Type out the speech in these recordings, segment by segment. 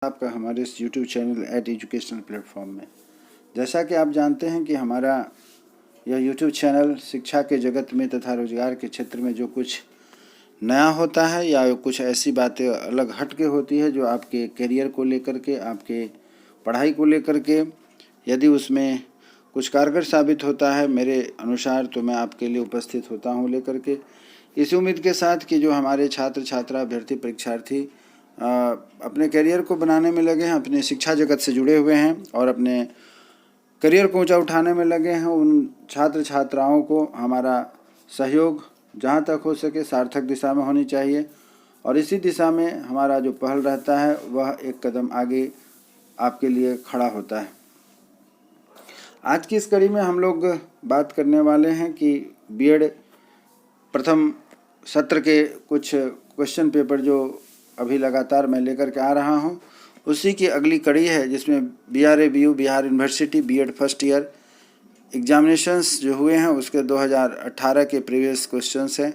आपका हमारे इस YouTube चैनल एजुकेशनल प्लेटफॉर्म में। जैसा कि आप जानते हैं कि हमारा यह YouTube चैनल शिक्षा के जगत में तथा रोजगार के क्षेत्र में जो कुछ नया होता है या कुछ ऐसी बातें अलग हट के होती है जो आपके करियर को लेकर के, आपके पढ़ाई को लेकर के, यदि उसमें कुछ कारगर साबित होता है मेरे अनुसार, तो मैं आपके लिए उपस्थित होता हूँ लेकर के, इसी उम्मीद के साथ कि जो हमारे छात्र छात्रा, अभ्यर्थी, परीक्षार्थी अपने करियर को बनाने में लगे हैं, अपने शिक्षा जगत से जुड़े हुए हैं और अपने करियर को ऊंचा उठाने में लगे हैं, उन छात्र छात्राओं को हमारा सहयोग जहां तक हो सके सार्थक दिशा में होनी चाहिए और इसी दिशा में हमारा जो पहल रहता है वह एक कदम आगे आपके लिए खड़ा होता है। आज की इस कड़ी में हम लोग बात करने वाले हैं कि बीएड प्रथम सत्र के कुछ क्वेश्चन पेपर जो अभी लगातार मैं लेकर के आ रहा हूं, उसी की अगली कड़ी है जिसमें BRABU Bihar university BEd first year examinations जो हुए हैं उसके 2018 के प्रीवियस क्वेश्चंस हैं।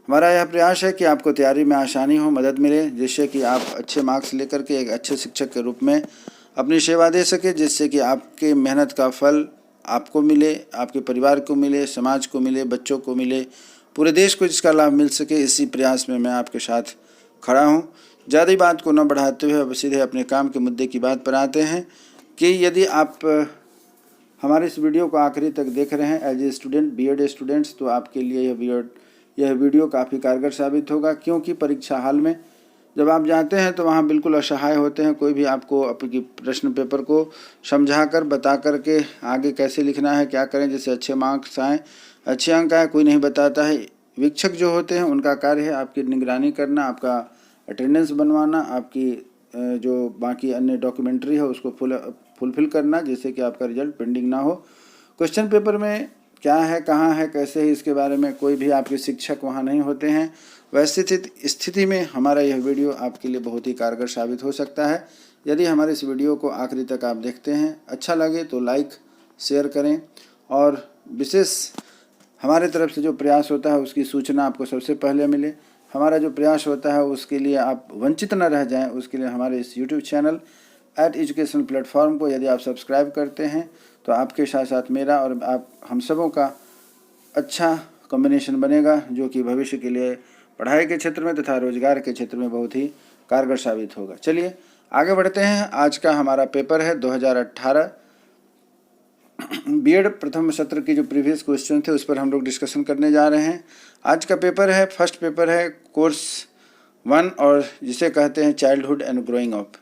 हमारा यह प्रयास है कि आपको तैयारी में आसानी हो, मदद मिले, जिससे कि आप अच्छे मार्क्स लेकर के एक अच्छे शिक्षक के रूप में अपनी सेवा दे सके, जिससे कि आपके मेहनत का फल आपको मिले, आपके परिवार को मिले, समाज को मिले, बच्चों को मिले, पूरे देश को जिसका लाभ मिल सके। इसी प्रयास में मैं आपके साथ खड़ा हूं। ज़्यादा बात को न बढ़ाते हुए अब सीधे अपने काम के मुद्दे की बात पर आते हैं कि यदि आप हमारे इस वीडियो को आखिरी तक देख रहे हैं as a student, BEd students, तो आपके लिए यह वीडियो काफ़ी कारगर साबित होगा, क्योंकि परीक्षा हाल में जब आप जाते हैं तो वहाँ बिल्कुल असहाय होते हैं। कोई भी आपको आपकी प्रश्न पेपर को समझा कर बता कर के आगे कैसे लिखना है, क्या करें जिससे अच्छे मार्क्स आएँ, अच्छे अंक आए, कोई नहीं बताता है। शिक्षक जो होते हैं उनका कार्य है आपकी निगरानी करना, आपका अटेंडेंस बनवाना, आपकी जो बाकी अन्य डॉक्यूमेंट्री है उसको फुलफिल करना, जिससे कि आपका रिजल्ट पेंडिंग ना हो। क्वेश्चन पेपर में क्या है, कहाँ है, कैसे है, इसके बारे में कोई भी आपके शिक्षक वहाँ नहीं होते हैं। वैसी स्थिति में हमारा यह वीडियो आपके लिए बहुत ही कारगर साबित हो सकता है। यदि हमारे इस वीडियो को आखिरी तक आप देखते हैं, अच्छा लगे तो लाइक शेयर करें और विशेष हमारे तरफ से जो प्रयास होता है उसकी सूचना आपको सबसे पहले मिले। हमारा जो प्रयास होता है उसके लिए आप वंचित न रह जाएं, उसके लिए हमारे इस YouTube चैनल एजुकेशनल प्लेटफॉर्म को यदि आप सब्सक्राइब करते हैं तो आपके साथ साथ मेरा और आप हम सबों का अच्छा कॉम्बिनेशन बनेगा, जो कि भविष्य के लिए पढ़ाई के क्षेत्र में तथा रोजगार के क्षेत्र में बहुत ही कारगर साबित होगा। चलिए आगे बढ़ते हैं। आज का हमारा पेपर है 2018 बीएड प्रथम सत्र की जो प्रीवियस क्वेश्चन थे उस पर हम लोग डिस्कशन करने जा रहे हैं। आज का पेपर है, फर्स्ट पेपर है कोर्स 1 और जिसे कहते हैं चाइल्डहुड एंड ग्रोइंग अप।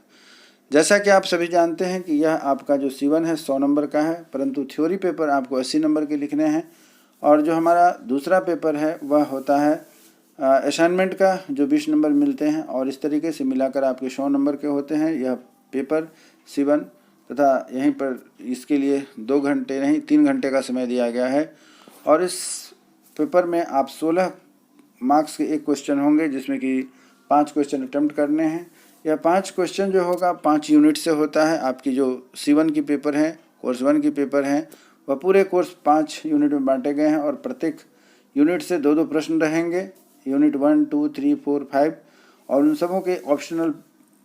जैसा कि आप सभी जानते हैं कि यह आपका जो C1 है 100 नंबर का है, परंतु थ्योरी पेपर आपको 80 नंबर के लिखने हैं और जो हमारा दूसरा पेपर है वह होता है असाइनमेंट का, जो 20 नंबर मिलते हैं और इस तरीके से मिलाकर आपके 100 नंबर के होते हैं यह पेपर C1। तथा यहीं पर इसके लिए 2 घंटे नहीं 3 घंटे का समय दिया गया है और इस पेपर में आप 16 मार्क्स के एक क्वेश्चन होंगे, जिसमें कि 5 क्वेश्चन अटेम्प्ट करने हैं। यह 5 क्वेश्चन जो होगा 5 यूनिट से होता है। आपकी जो C1 की पेपर है, कोर्स 1 की पेपर हैं, वह पूरे कोर्स 5 यूनिट में बांटे गए हैं और प्रत्येक यूनिट से 2-2 प्रश्न रहेंगे, यूनिट 1, 2, 3, 4, 5 और उन सबों के ऑप्शनल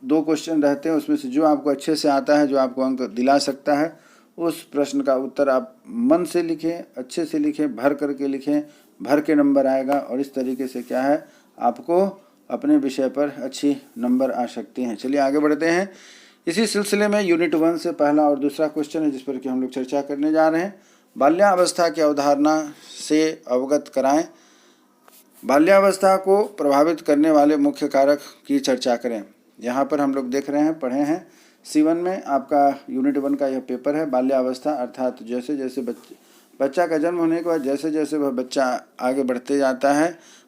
2 क्वेश्चन रहते हैं। उसमें से जो आपको अच्छे से आता है, जो आपको अंक दिला सकता है, उस प्रश्न का उत्तर आप मन से लिखें, अच्छे से लिखें, भर करके लिखें, भर के नंबर आएगा और इस तरीके से क्या है आपको अपने विषय पर अच्छी नंबर आ सकते हैं। चलिए आगे बढ़ते हैं। इसी सिलसिले में यूनिट 1 से पहला और दूसरा क्वेश्चन है जिस पर कि हम लोग चर्चा करने जा रहे हैं। बाल्यावस्था की अवधारणा से अवगत कराएं। बाल्यावस्था को प्रभावित करने वाले मुख्य कारक की चर्चा करें। यहाँ पर हम लोग देख रहे हैं, पढ़े हैं C1 में आपका यूनिट 1 का यह पेपर है। बाल्यावस्था अर्थात जैसे जैसे बच्चा का जन्म होने के बाद जैसे जैसे वह बच्चा आगे बढ़ते जाता है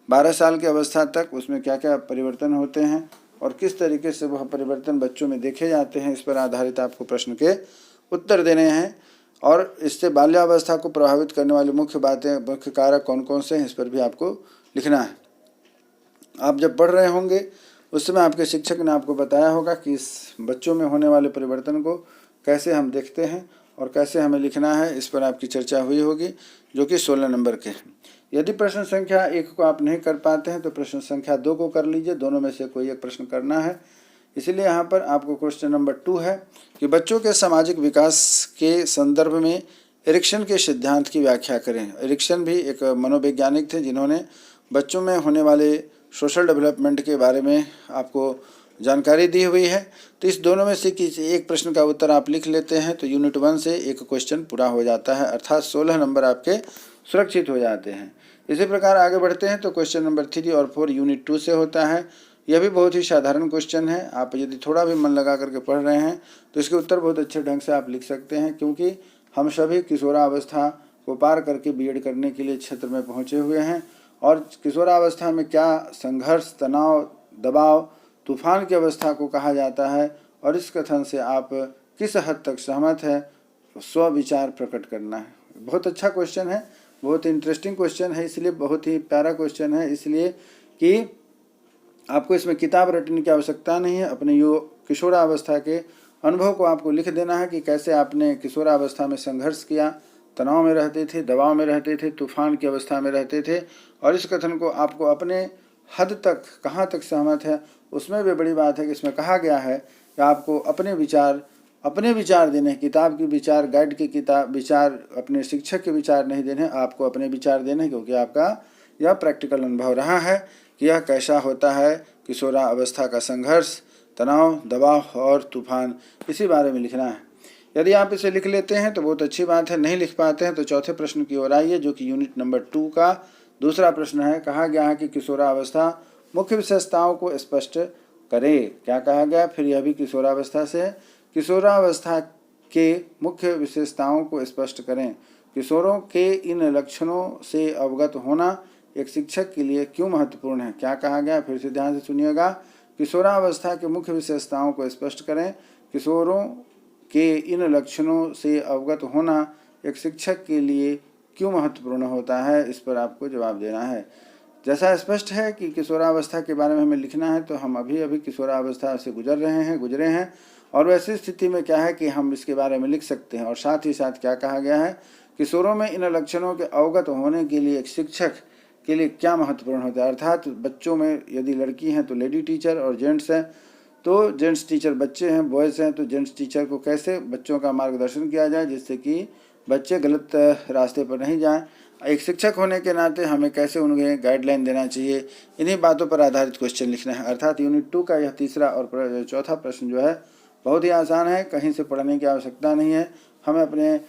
12 साल की अवस्था तक, उसमें क्या क्या परिवर्तन होते हैं और किस तरीके से वह परिवर्तन बच्चों में देखे जाते हैं, इस पर आधारित आपको प्रश्न के उत्तर देने हैं। और इससे बाल्यावस्था को प्रभावित करने वाली मुख्य बातें, मुख्य कारक कौन कौन से हैं, इस पर भी आपको लिखना है। आप जब पढ़ रहे होंगे उस समय आपके शिक्षक ने आपको बताया होगा कि इस बच्चों में होने वाले परिवर्तन को कैसे हम देखते हैं और कैसे हमें लिखना है, इस पर आपकी चर्चा हुई होगी, जो कि 16 नंबर के हैं। यदि प्रश्न संख्या 1 को आप नहीं कर पाते हैं तो प्रश्न संख्या 2 को कर लीजिए, दोनों में से कोई एक प्रश्न करना है। इसलिए यहाँ पर आपको क्वेश्चन नंबर 2 है कि बच्चों के सामाजिक विकास के संदर्भ में एरिक्सन के सिद्धांत की व्याख्या करें। एरिक्सन भी एक मनोवैज्ञानिक थे जिन्होंने बच्चों में होने वाले सोशल डेवलपमेंट के बारे में आपको जानकारी दी हुई है। तो इस दोनों में से किसी एक प्रश्न का उत्तर आप लिख लेते हैं तो यूनिट 1 से एक क्वेश्चन पूरा हो जाता है, अर्थात 16 नंबर आपके सुरक्षित हो जाते हैं। इसी प्रकार आगे बढ़ते हैं तो क्वेश्चन नंबर 3 और 4 यूनिट 2 से होता है। यह भी बहुत ही साधारण क्वेश्चन है। आप यदि थोड़ा भी मन लगा करके पढ़ रहे हैं तो इसके उत्तर बहुत अच्छे ढंग से आप लिख सकते हैं, क्योंकि हम सभी किशोरावस्था को पार करके बीएड करने के लिए क्षेत्र में पहुँचे हुए हैं। और किशोरावस्था में क्या संघर्ष, तनाव, दबाव, तूफान की अवस्था को कहा जाता है और इस कथन से आप किस हद तक सहमत है, स्व विचार प्रकट करना है। बहुत अच्छा क्वेश्चन है, बहुत इंटरेस्टिंग क्वेश्चन है, इसलिए बहुत ही प्यारा क्वेश्चन है, इसलिए कि आपको इसमें किताब रटने की आवश्यकता नहीं है। अपने किशोरावस्था के अनुभव को आपको लिख देना है कि कैसे आपने किशोरावस्था में संघर्ष किया, तनाव में रहते थे, दबाव में रहते थे, तूफान की अवस्था में रहते थे, और इस कथन को आपको अपने हद तक कहाँ तक सहमत है। उसमें भी बड़ी बात है कि इसमें कहा गया है कि आपको अपने विचार देने, किताब की विचार, गाइड की किताब विचार, अपने शिक्षक के विचार नहीं देने, आपको अपने विचार देने, क्योंकि आपका यह प्रैक्टिकल अनुभव रहा है कि यह कैसा होता है किशोरावस्था का संघर्ष, तनाव, दबाव और तूफान, इसी बारे में लिखना है। यदि आप इसे लिख लेते हैं तो बहुत अच्छी बात है, नहीं लिख पाते हैं तो चौथे प्रश्न की ओर आइए, जो कि यूनिट नंबर 2 का दूसरा प्रश्न है। कहा गया है कि किशोरावस्था मुख्य विशेषताओं को स्पष्ट करे। क्या कहा गया, फिर यह भी किशोरावस्था से है। किशोरावस्था के मुख्य विशेषताओं को स्पष्ट करें। किशोरों के इन लक्षणों से अवगत होना एक शिक्षक के लिए क्यों महत्वपूर्ण है। क्या कहा गया, फिर से ध्यान से सुनिएगा। किशोरावस्था के मुख्य विशेषताओं को स्पष्ट करें। किशोरों के इन लक्षणों से अवगत होना एक शिक्षक के लिए क्यों महत्वपूर्ण होता है, इस पर आपको जवाब देना है। जैसा स्पष्ट है कि किशोरावस्था के बारे में हमें लिखना है, तो हम अभी किशोरावस्था से गुजरे हैं और वैसी स्थिति में क्या है कि हम इसके बारे में लिख सकते हैं। और साथ ही साथ क्या कहा गया है, किशोरों में इन लक्षणों के अवगत होने के लिए एक शिक्षक के लिए क्या महत्वपूर्ण होता है। अर्थात बच्चों में यदि लड़की हैं तो लेडी टीचर और जेंट्स हैं तो जेंट्स टीचर, बच्चे हैं बॉयज़ हैं तो जेंट्स टीचर को कैसे बच्चों का मार्गदर्शन किया जाए जिससे कि बच्चे गलत रास्ते पर नहीं जाएं। एक शिक्षक होने के नाते हमें कैसे उन्हें गाइडलाइन देना चाहिए, इन्हीं बातों पर आधारित क्वेश्चन लिखना है। अर्थात यूनिट 2 का यह तीसरा और चौथा प्रश्न जो है बहुत ही आसान है, कहीं से पढ़ने की आवश्यकता नहीं है। हमें अपने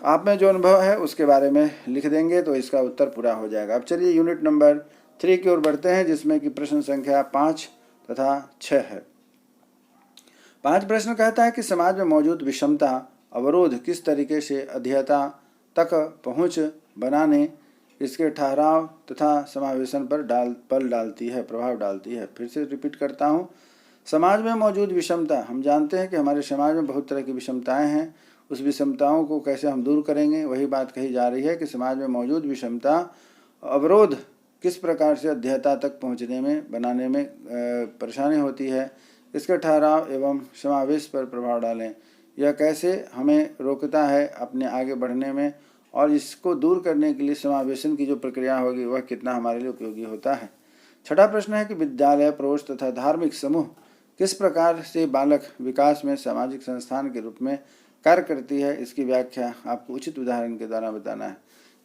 आप में जो अनुभव है उसके बारे में लिख देंगे तो इसका उत्तर पूरा हो जाएगा। अब चलिए यूनिट नंबर 3 की ओर बढ़ते हैं, जिसमें कि प्रश्न संख्या 5 तथा 6 है। 5 प्रश्न कहता है कि समाज में मौजूद विषमता, अवरोध किस तरीके से अध्येता तक पहुंच बनाने, इसके ठहराव तथा समावेशन पर प्रभाव डालती है। फिर से रिपीट करता हूं, समाज में मौजूद विषमता, हम जानते हैं कि हमारे समाज में बहुत तरह की विषमताएं हैं, उस विषमताओं को कैसे हम दूर करेंगे, वही बात कही जा रही है कि समाज में मौजूद विषमता, अवरोध किस प्रकार से अध्येता तक पहुंचने में, बनाने में परेशानी होती है, इसके ठहराव एवं समावेश पर प्रभाव डालें, यह कैसे हमें रोकता है अपने आगे बढ़ने में, और इसको दूर करने के लिए समावेशन की जो प्रक्रिया होगी वह कितना हमारे लिए उपयोगी होता है। छठा प्रश्न है कि विद्यालय, प्रकोष्ठ तथा धार्मिक समूह किस प्रकार से बालक विकास में सामाजिक संस्थान के रूप में कार्य करती है, इसकी व्याख्या आपको उचित उदाहरण के द्वारा बताना है।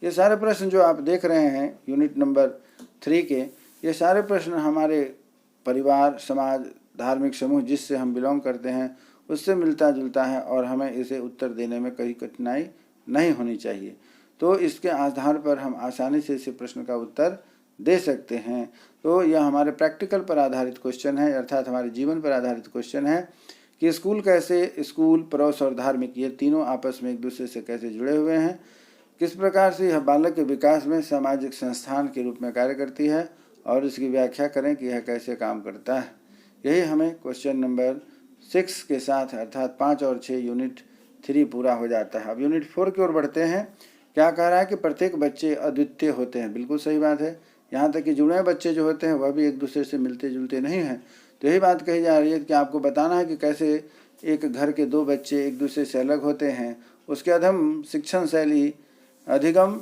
ये सारे प्रश्न जो आप देख रहे हैं यूनिट नंबर 3 के, ये सारे प्रश्न हमारे परिवार, समाज, धार्मिक समूह जिससे हम बिलोंग करते हैं उससे मिलता जुलता है और हमें इसे उत्तर देने में कोई कठिनाई नहीं होनी चाहिए। तो इसके आधार पर हम आसानी से इस प्रश्न का उत्तर दे सकते हैं। तो यह हमारे प्रैक्टिकल पर आधारित क्वेश्चन है, अर्थात हमारे जीवन पर आधारित क्वेश्चन है कि स्कूल, पड़ोस और धार्मिक, ये तीनों आपस में एक दूसरे से कैसे जुड़े हुए हैं, किस प्रकार से यह बालक के विकास में सामाजिक संस्थान के रूप में कार्य करती है, और इसकी व्याख्या करें कि यह कैसे काम करता है। यही हमें क्वेश्चन नंबर 6 के साथ अर्थात 5 और 6 यूनिट 3 पूरा हो जाता है। अब यूनिट 4 की ओर बढ़ते हैं। क्या कह रहा है कि प्रत्येक बच्चे अद्वितीय होते हैं। बिल्कुल सही बात है। यहाँ तक कि जुड़े हुए बच्चे जो होते हैं वह भी एक दूसरे से मिलते जुलते नहीं हैं। तो यही बात कही जा रही है कि आपको बताना है कि कैसे एक घर के 2 बच्चे एक दूसरे से अलग होते हैं। उसके अधम शिक्षण शैली, अधिगम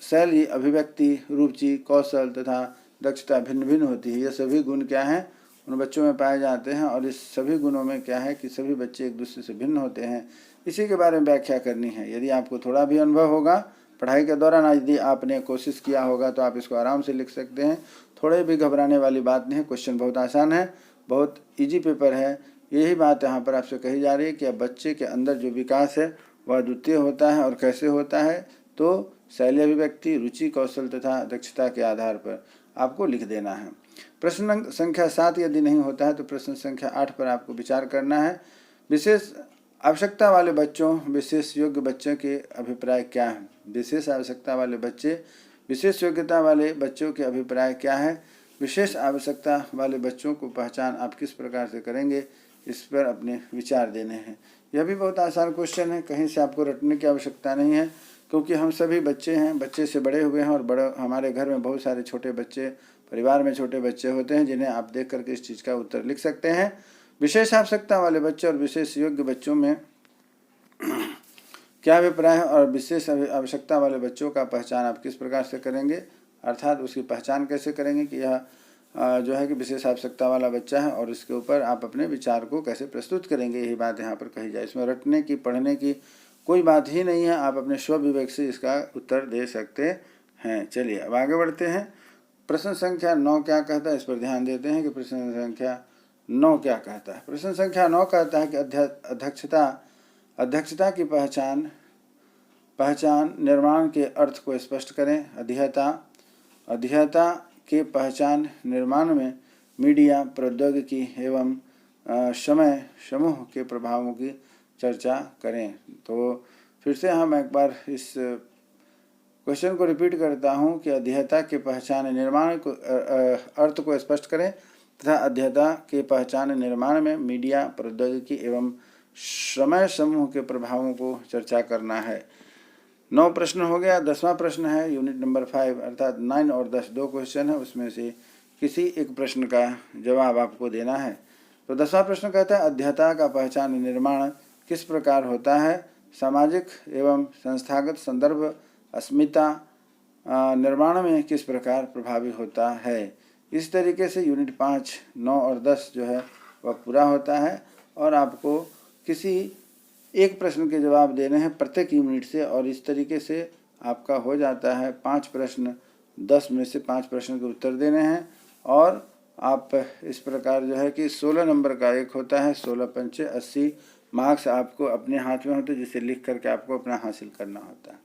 शैली, अभिव्यक्ति, रुचि, कौशल तथा दक्षता भिन्न भिन्न होती है। ये सभी गुण क्या हैं, उन बच्चों में पाए जाते हैं और इस सभी गुणों में क्या है कि सभी बच्चे एक दूसरे से भिन्न होते हैं, इसी के बारे में व्याख्या करनी है। यदि आपको थोड़ा भी अनुभव होगा पढ़ाई के दौरान, यदि आपने कोशिश किया होगा तो आप इसको आराम से लिख सकते हैं। थोड़े भी घबराने वाली बात नहीं है, क्वेश्चन बहुत आसान है, बहुत ईजी पेपर है। यही बात यहाँ पर आपसे कही जा रही है कि अब बच्चे के अंदर जो विकास है वह अद्वितीय होता है और कैसे होता है, तो शैली अभिव्यक्ति, रुचि, कौशल तथा दक्षता के आधार पर आपको लिख देना है। प्रश्न संख्या 7 यदि नहीं होता है तो प्रश्न संख्या 8 पर आपको विचार करना है। विशेष आवश्यकता वाले बच्चों, विशेष योग्य बच्चों के अभिप्राय क्या हैं? विशेष आवश्यकता वाले बच्चे, विशेष योग्यता वाले बच्चों के अभिप्राय क्या है? विशेष आवश्यकता वाले बच्चों को पहचान आप किस प्रकार से करेंगे, इस पर अपने विचार देने हैं। यह भी बहुत आसान क्वेश्चन है, कहीं से आपको रटने की आवश्यकता नहीं है, क्योंकि हम सभी बच्चे हैं, बच्चे से बड़े हुए हैं और बड़े हमारे घर में बहुत सारे छोटे बच्चे, परिवार में छोटे बच्चे होते हैं जिन्हें आप देख करके इस चीज़ का उत्तर लिख सकते हैं। विशेष आवश्यकता वाले बच्चे और विशेष योग्य बच्चों में क्या अभिप्राय है और विशेष आवश्यकता वाले बच्चों का पहचान आप किस प्रकार से करेंगे, अर्थात उसकी पहचान कैसे करेंगे कि यह जो है कि विशेष आवश्यकता वाला बच्चा है और इसके ऊपर आप अपने विचार को कैसे प्रस्तुत करेंगे, यही बात यहाँ पर कही जाए। इसमें रटने की, पढ़ने की कोई बात ही नहीं है, आप अपने स्व विवेक से इसका उत्तर दे सकते हैं। चलिए अब आगे बढ़ते हैं। प्रश्न संख्या 9 क्या कहता है, इस पर ध्यान देते हैं कि प्रश्न संख्या 9 क्या कहता है। प्रश्न संख्या 9 कहता है कि अध्यक्षता की पहचान निर्माण के अर्थ को स्पष्ट करें। अध्येता के पहचान निर्माण में मीडिया, प्रौद्योगिकी एवं समय समूह के प्रभावों की चर्चा करें। तो फिर से हम एक बार इस क्वेश्चन को रिपीट करता हूं कि अध्येता के पहचान निर्माण को अर्थ को स्पष्ट करें तथा अध्येता के पहचान निर्माण में मीडिया, प्रौद्योगिकी एवं समय समूह के प्रभावों को चर्चा करना है। 9 प्रश्न हो गया। 10वां प्रश्न है यूनिट नंबर 5 अर्थात 9 और 10 2 क्वेश्चन है, उसमें से किसी एक प्रश्न का जवाब आपको देना है। तो 10वां प्रश्न कहता है अध्येता का पहचान निर्माण किस प्रकार होता है, सामाजिक एवं संस्थागत संदर्भ अस्मिता निर्माण में किस प्रकार प्रभावी होता है। इस तरीके से यूनिट 5, 9 और 10 जो है वह पूरा होता है और आपको किसी एक प्रश्न के जवाब देने हैं प्रत्येक यूनिट से और इस तरीके से आपका हो जाता है 5 प्रश्न, 10 में से 5 प्रश्न के उत्तर देने हैं और आप इस प्रकार जो है कि 16 नंबर का एक होता है, 16 पंचे 80 मार्क्स आपको अपने हाथ में होते हैं, जिसे लिख करके आपको अपना हासिल करना होता है।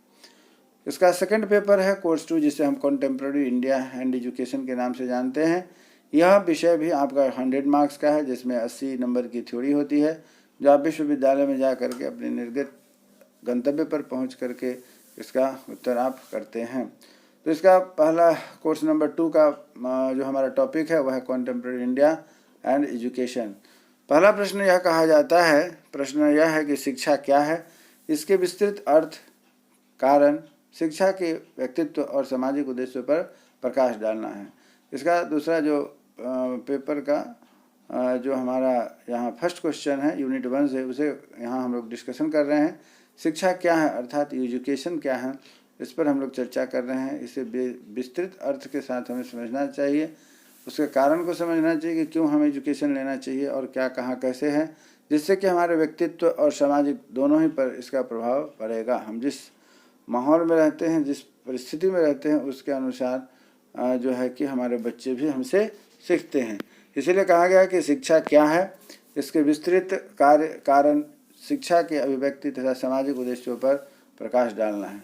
इसका सेकंड पेपर है कोर्स 2, जिसे हम कॉन्टेम्प्रेरी इंडिया एंड एजुकेशन के नाम से जानते हैं। यह विषय भी आपका 100 मार्क्स का है, जिसमें 80 नंबर की थ्योरी होती है, जो आप विश्वविद्यालय में जा करके अपने निर्गत गंतव्य पर पहुंच करके इसका उत्तर आप करते हैं। तो इसका पहला कोर्स नंबर 2 का जो हमारा टॉपिक है वह है कॉन्टेम्प्रेरी इंडिया एंड एजुकेशन। पहला प्रश्न यह कहा जाता है, प्रश्न यह है कि शिक्षा क्या है, इसके विस्तृत अर्थ, कारण, शिक्षा के व्यक्तित्व और सामाजिक उद्देश्यों पर प्रकाश डालना है। इसका दूसरा जो पेपर का जो हमारा यहाँ फर्स्ट क्वेश्चन है यूनिट 1 से, उसे यहाँ हम लोग डिस्कशन कर रहे हैं। शिक्षा क्या है अर्थात एजुकेशन क्या है, इस पर हम लोग चर्चा कर रहे हैं। इसे विस्तृत अर्थ के साथ हमें समझना चाहिए, उसके कारण को समझना चाहिए कि क्यों हमें एजुकेशन लेना चाहिए और क्या, कहाँ, कैसे है, जिससे कि हमारे व्यक्तित्व और सामाजिक दोनों ही पर इसका प्रभाव पड़ेगा। हम जिस माहौल में रहते हैं, जिस परिस्थिति में रहते हैं, उसके अनुसार जो है कि हमारे बच्चे भी हमसे सीखते हैं। इसीलिए कहा गया कि शिक्षा क्या है, इसके विस्तृत कारण, शिक्षा के अभिव्यक्ति तथा सामाजिक उद्देश्यों पर प्रकाश डालना है।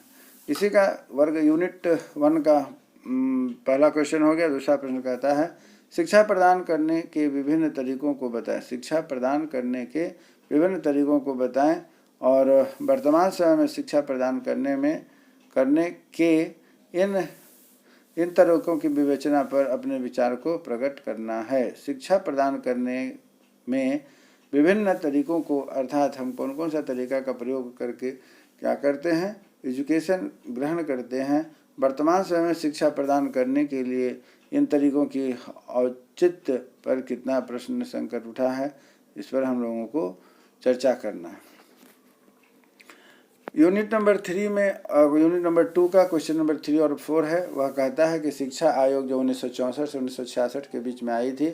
इसी का वर्ग यूनिट 1 का पहला क्वेश्चन हो गया। दूसरा प्रश्न कहता है शिक्षा प्रदान करने के विभिन्न तरीकों को बताएं। शिक्षा प्रदान करने के विभिन्न तरीकों को बताएं और वर्तमान समय में शिक्षा प्रदान करने के इन तरीकों की विवेचना पर अपने विचार को प्रकट करना है। शिक्षा प्रदान करने में विभिन्न तरीकों को अर्थात हम कौन कौन सा तरीका का प्रयोग करके क्या करते हैं, एजुकेशन ग्रहण करते हैं। वर्तमान समय में शिक्षा प्रदान करने के लिए इन तरीकों की औचित्य पर कितना प्रश्न संकट उठा है, इस पर हम लोगों को चर्चा करना है। यूनिट नंबर 3 में यूनिट नंबर 2 का क्वेश्चन नंबर 3 और 4 है। वह कहता है कि शिक्षा आयोग जो 1964 से 1966 के बीच में आई थी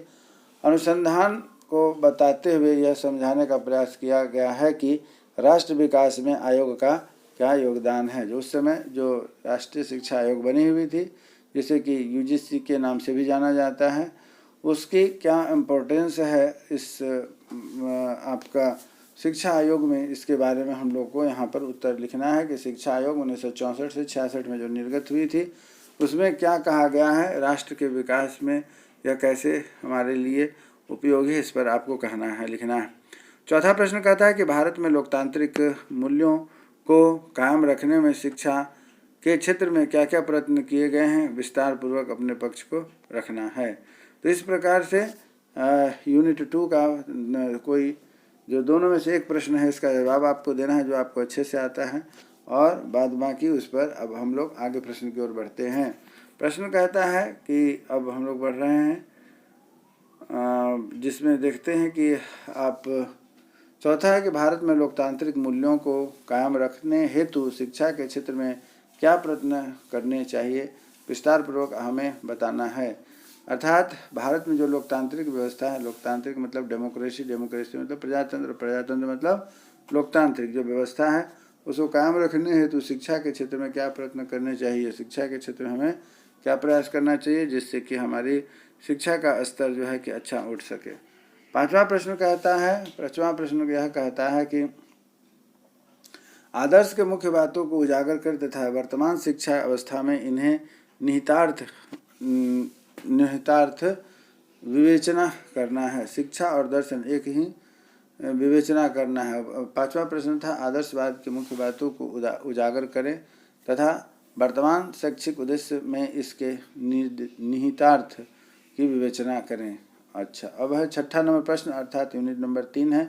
अनुसंधान को बताते हुए यह समझाने का प्रयास किया गया है कि राष्ट्र विकास में आयोग का क्या योगदान है। जो उस समय जो राष्ट्रीय शिक्षा आयोग बनी हुई थी, जिसे कि यूजीसी के नाम से भी जाना जाता है, उसकी क्या इम्पोर्टेंस है इस आपका शिक्षा आयोग में, इसके बारे में हम लोग को यहाँ पर उत्तर लिखना है कि शिक्षा आयोग 1964 से 66 में जो निर्गत हुई थी, उसमें क्या कहा गया है राष्ट्र के विकास में, यह कैसे हमारे लिए उपयोगी है, इस पर आपको कहना है, लिखना है। चौथा प्रश्न कहता है कि भारत में लोकतांत्रिक मूल्यों को कायम रखने में शिक्षा के क्षेत्र में क्या क्या प्रयत्न किए गए हैं, विस्तार पूर्वक अपने पक्ष को रखना है। तो इस प्रकार से यूनिट 2 का कोई जो दोनों में से एक प्रश्न है, इसका जवाब आपको देना है जो आपको अच्छे से आता है, और बाद बाकी उस पर अब हम लोग आगे प्रश्न की ओर बढ़ते हैं। प्रश्न कहता है कि अब हम लोग बढ़ रहे हैं जिसमें देखते हैं कि आप चौथा है कि भारत में लोकतांत्रिक मूल्यों को कायम रखने हेतु शिक्षा के क्षेत्र में क्या प्रयत्न करने चाहिए, विस्तार पूर्वक हमें बताना है। अर्थात भारत में जो लोकतांत्रिक व्यवस्था है, लोकतांत्रिक मतलब डेमोक्रेसी, डेमोक्रेसी मतलब प्रजातंत्र, प्रजातंत्र मतलब लोकतांत्रिक जो व्यवस्था है, उसको कायम रखने हेतु शिक्षा के क्षेत्र में क्या प्रयत्न करने चाहिए, शिक्षा के क्षेत्र में हमें क्या प्रयास करना चाहिए जिससे कि हमारी शिक्षा का स्तर जो है कि अच्छा उठ सके। पांचवा प्रश्न यह कहता है कि आदर्श के मुख्य बातों को उजागर कर तथा वर्तमान शिक्षा अवस्था में इन्हें निहितार्थ विवेचना करना है। शिक्षा और दर्शन एक ही विवेचना करना है। पांचवा प्रश्न था आदर्शवाद की मुख्य बातों को उजागर करें तथा वर्तमान शैक्षिक उद्देश्य में इसके निहितार्थ की विवेचना करें। अच्छा, अब है छठा नंबर प्रश्न अर्थात यूनिट नंबर 3 है।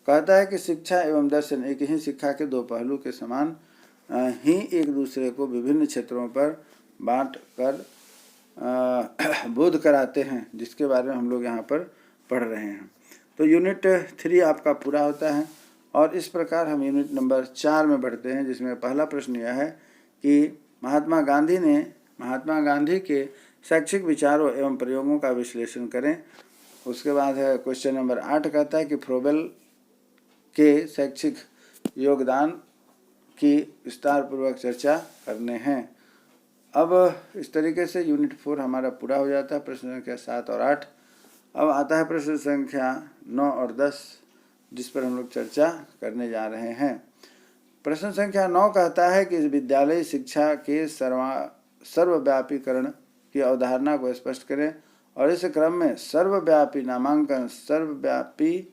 कहता है कि शिक्षा एवं दर्शन एक ही सिक्का के दो पहलू के समान ही एक दूसरे को विभिन्न क्षेत्रों पर बांट कर बोध कराते हैं, जिसके बारे में हम लोग यहाँ पर पढ़ रहे हैं। तो यूनिट 3 आपका पूरा होता है और इस प्रकार हम यूनिट नंबर 4 में बढ़ते हैं, जिसमें पहला प्रश्न यह है कि महात्मा गांधी के शैक्षिक विचारों एवं प्रयोगों का विश्लेषण करें। उसके बाद है क्वेश्चन नंबर 8 कहता है कि फ्रोबेल के शैक्षिक योगदान की विस्तार पूर्वक चर्चा करने हैं। अब इस तरीके से यूनिट 4 हमारा पूरा हो जाता है, प्रश्न संख्या 7 और 8। अब आता है प्रश्न संख्या 9 और 10, जिस पर हम लोग चर्चा करने जा रहे हैं। प्रश्न संख्या 9 कहता है कि विद्यालय शिक्षा के सर्वव्यापीकरण की अवधारणा को स्पष्ट करें और इस क्रम में सर्वव्यापी नामांकन, सर्वव्यापी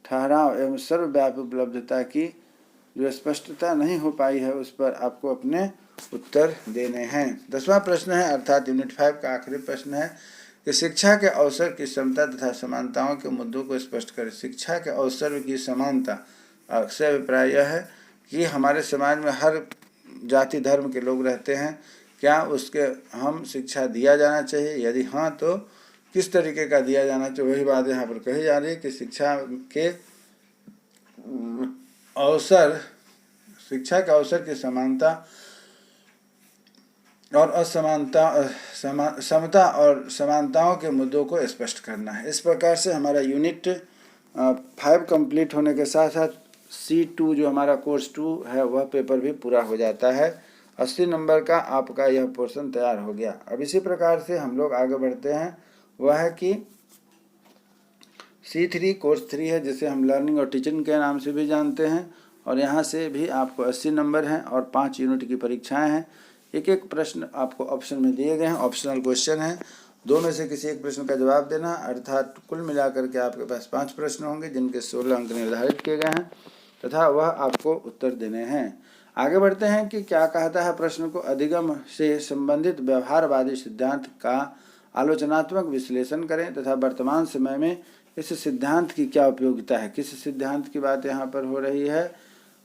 ठहराव एवं सर्वव्यापी उपलब्धता की जो स्पष्टता नहीं हो पाई है उस पर आपको अपने उत्तर देने हैं। 10वां प्रश्न है अर्थात यूनिट 5 का आखिरी प्रश्न है कि शिक्षा के अवसर की समता तथा समानताओं के मुद्दों को स्पष्ट करें। शिक्षा के अवसर की समानता से अभिप्राय यह है कि हमारे समाज में हर जाति धर्म के लोग रहते हैं, क्या उसके हम शिक्षा दिया जाना चाहिए, यदि हाँ तो किस तरीके का दिया जाना चाहिए, वही बात यहाँ पर कही जा रही है कि शिक्षा के अवसर की समानता और असमानता समता और समानताओं के मुद्दों को स्पष्ट करना है। इस प्रकार से हमारा यूनिट 5 कंप्लीट होने के साथ साथ C2 जो हमारा कोर्स 2 है वह पेपर भी पूरा हो जाता है। 80 नंबर का आपका यह पोर्शन तैयार हो गया। अब इसी प्रकार से हम लोग आगे बढ़ते हैं, वह है कि C3 कोर्स 3 है, जिसे हम लर्निंग और टीचिंग के नाम से भी जानते हैं, और यहाँ से भी आपको 80 नंबर हैं और 5 यूनिट की परीक्षाएं हैं। एक एक प्रश्न आपको ऑप्शन में दिए गए हैं, ऑप्शनल क्वेश्चन हैं, दो में से किसी एक प्रश्न का जवाब देना, अर्थात कुल मिलाकर के आपके पास 5 प्रश्न होंगे जिनके 16 अंक निर्धारित किए गए हैं तथा वह आपको उत्तर देने हैं। आगे बढ़ते हैं कि क्या कहता है प्रश्न को, अधिगम से संबंधित व्यवहारवादी सिद्धांत का आलोचनात्मक विश्लेषण करें तथा वर्तमान समय में इस सिद्धांत की क्या उपयोगिता है। किस सिद्धांत की बात यहाँ पर हो रही है,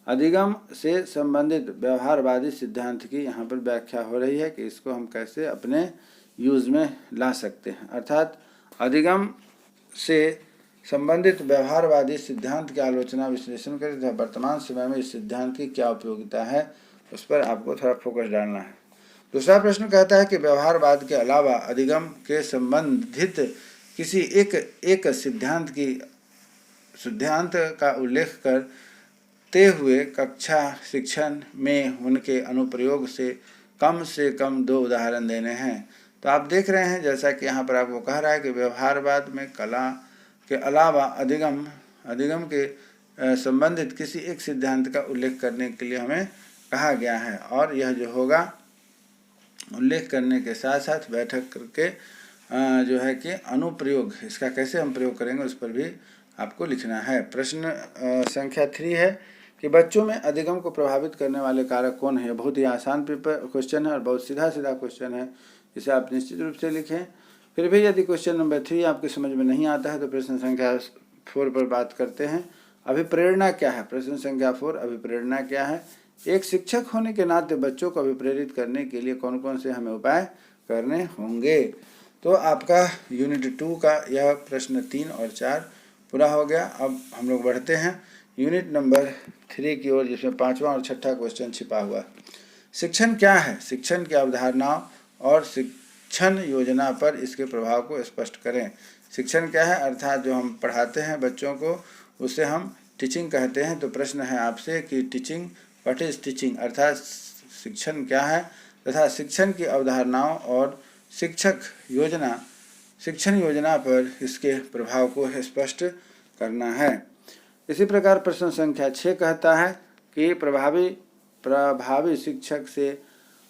अधिगम से संबंधित व्यवहारवादी सिद्धांत की यहाँ पर व्याख्या हो रही है कि इसको हम कैसे अपने यूज में ला सकते हैं। अर्थात अधिगम से संबंधित व्यवहारवादी सिद्धांत की आलोचना विश्लेषण करें तथा वर्तमान समय में इस सिद्धांत की क्या उपयोगिता है, उस पर आपको थोड़ा फोकस डालना है। दूसरा प्रश्न कहता है कि व्यवहारवाद के अलावा अधिगम के संबंधित किसी एक सिद्धांत का उल्लेख करते हुए कक्षा शिक्षण में उनके अनुप्रयोग से कम 2 उदाहरण देने हैं। तो आप देख रहे हैं जैसा कि यहाँ पर आपको कह रहा है कि व्यवहारवाद में कला के अलावा अधिगम के संबंधित किसी एक सिद्धांत का उल्लेख करने के लिए हमें कहा गया है, और यह जो होगा उल्लेख करने के साथ साथ बैठक करके जो है कि अनुप्रयोग, इसका कैसे हम प्रयोग करेंगे उस पर भी आपको लिखना है। प्रश्न संख्या 3 है कि बच्चों में अधिगम को प्रभावित करने वाले कारक कौन है। बहुत ही आसान क्वेश्चन है और बहुत सीधा क्वेश्चन है, जिसे आप निश्चित रूप से लिखें। फिर भी यदि क्वेश्चन नंबर 3 आपकी समझ में नहीं आता है तो प्रश्न संख्या 4 पर बात करते हैं। अभिप्रेरणा क्या है? प्रश्न संख्या 4, अभिप्रेरणा क्या है? एक शिक्षक होने के नाते बच्चों को अभिप्रेरित करने के लिए कौन कौन से हमें उपाय करने होंगे। तो आपका यूनिट 2 का यह प्रश्न 3 और 4 पूरा हो गया। अब हम लोग बढ़ते हैं यूनिट नंबर 3 की ओर, जिसमें 5वां और 6ठा क्वेश्चन छिपा हुआ। शिक्षण क्या है? शिक्षण की अवधारणाओं और शिक्षण योजना पर इसके प्रभाव को स्पष्ट करें। शिक्षण क्या है? अर्थात जो हम पढ़ाते हैं बच्चों को उसे हम टीचिंग कहते हैं। तो प्रश्न है आपसे कि टीचिंग, व्हाट इज टीचिंग, अर्थात शिक्षण क्या है तथा शिक्षण की अवधारणाओं और शिक्षण योजना पर इसके प्रभाव को स्पष्ट करना है। इसी प्रकार प्रश्न संख्या 6 कहता है कि प्रभावी शिक्षक से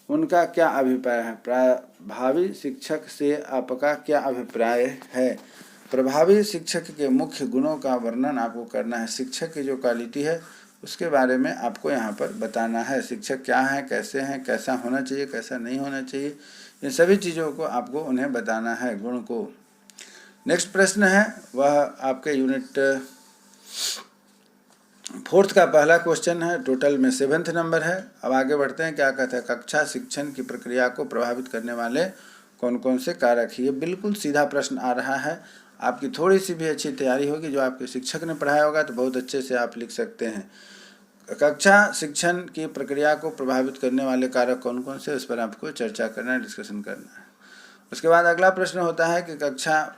उनका क्या अभिप्राय है। प्रभावी शिक्षक से आपका क्या अभिप्राय है? प्रभावी शिक्षक के मुख्य गुणों का वर्णन आपको करना है। शिक्षक की जो क्वालिटी है उसके बारे में आपको यहाँ पर बताना है। शिक्षक क्या है, कैसे हैं, कैसा होना चाहिए, कैसा नहीं होना चाहिए, इन सभी चीज़ों को आपको उन्हें बताना है, गुण को। नेक्स्ट प्रश्न है वह आपके यूनिट 4 का पहला क्वेश्चन है, टोटल में 7th नंबर है। अब आगे बढ़ते हैं, क्या कहता है? कक्षा शिक्षण की प्रक्रिया को प्रभावित करने वाले कौन कौन से कारक। ये बिल्कुल सीधा प्रश्न आ रहा है। आपकी थोड़ी सी भी अच्छी तैयारी होगी, जो आपके शिक्षक ने पढ़ाया होगा, तो बहुत अच्छे से आप लिख सकते हैं। कक्षा शिक्षण की प्रक्रिया को प्रभावित करने वाले कारक कौन कौन से, उस पर आपको चर्चा करना है, डिस्कशन करना है। उसके बाद अगला प्रश्न होता है कि कक्षा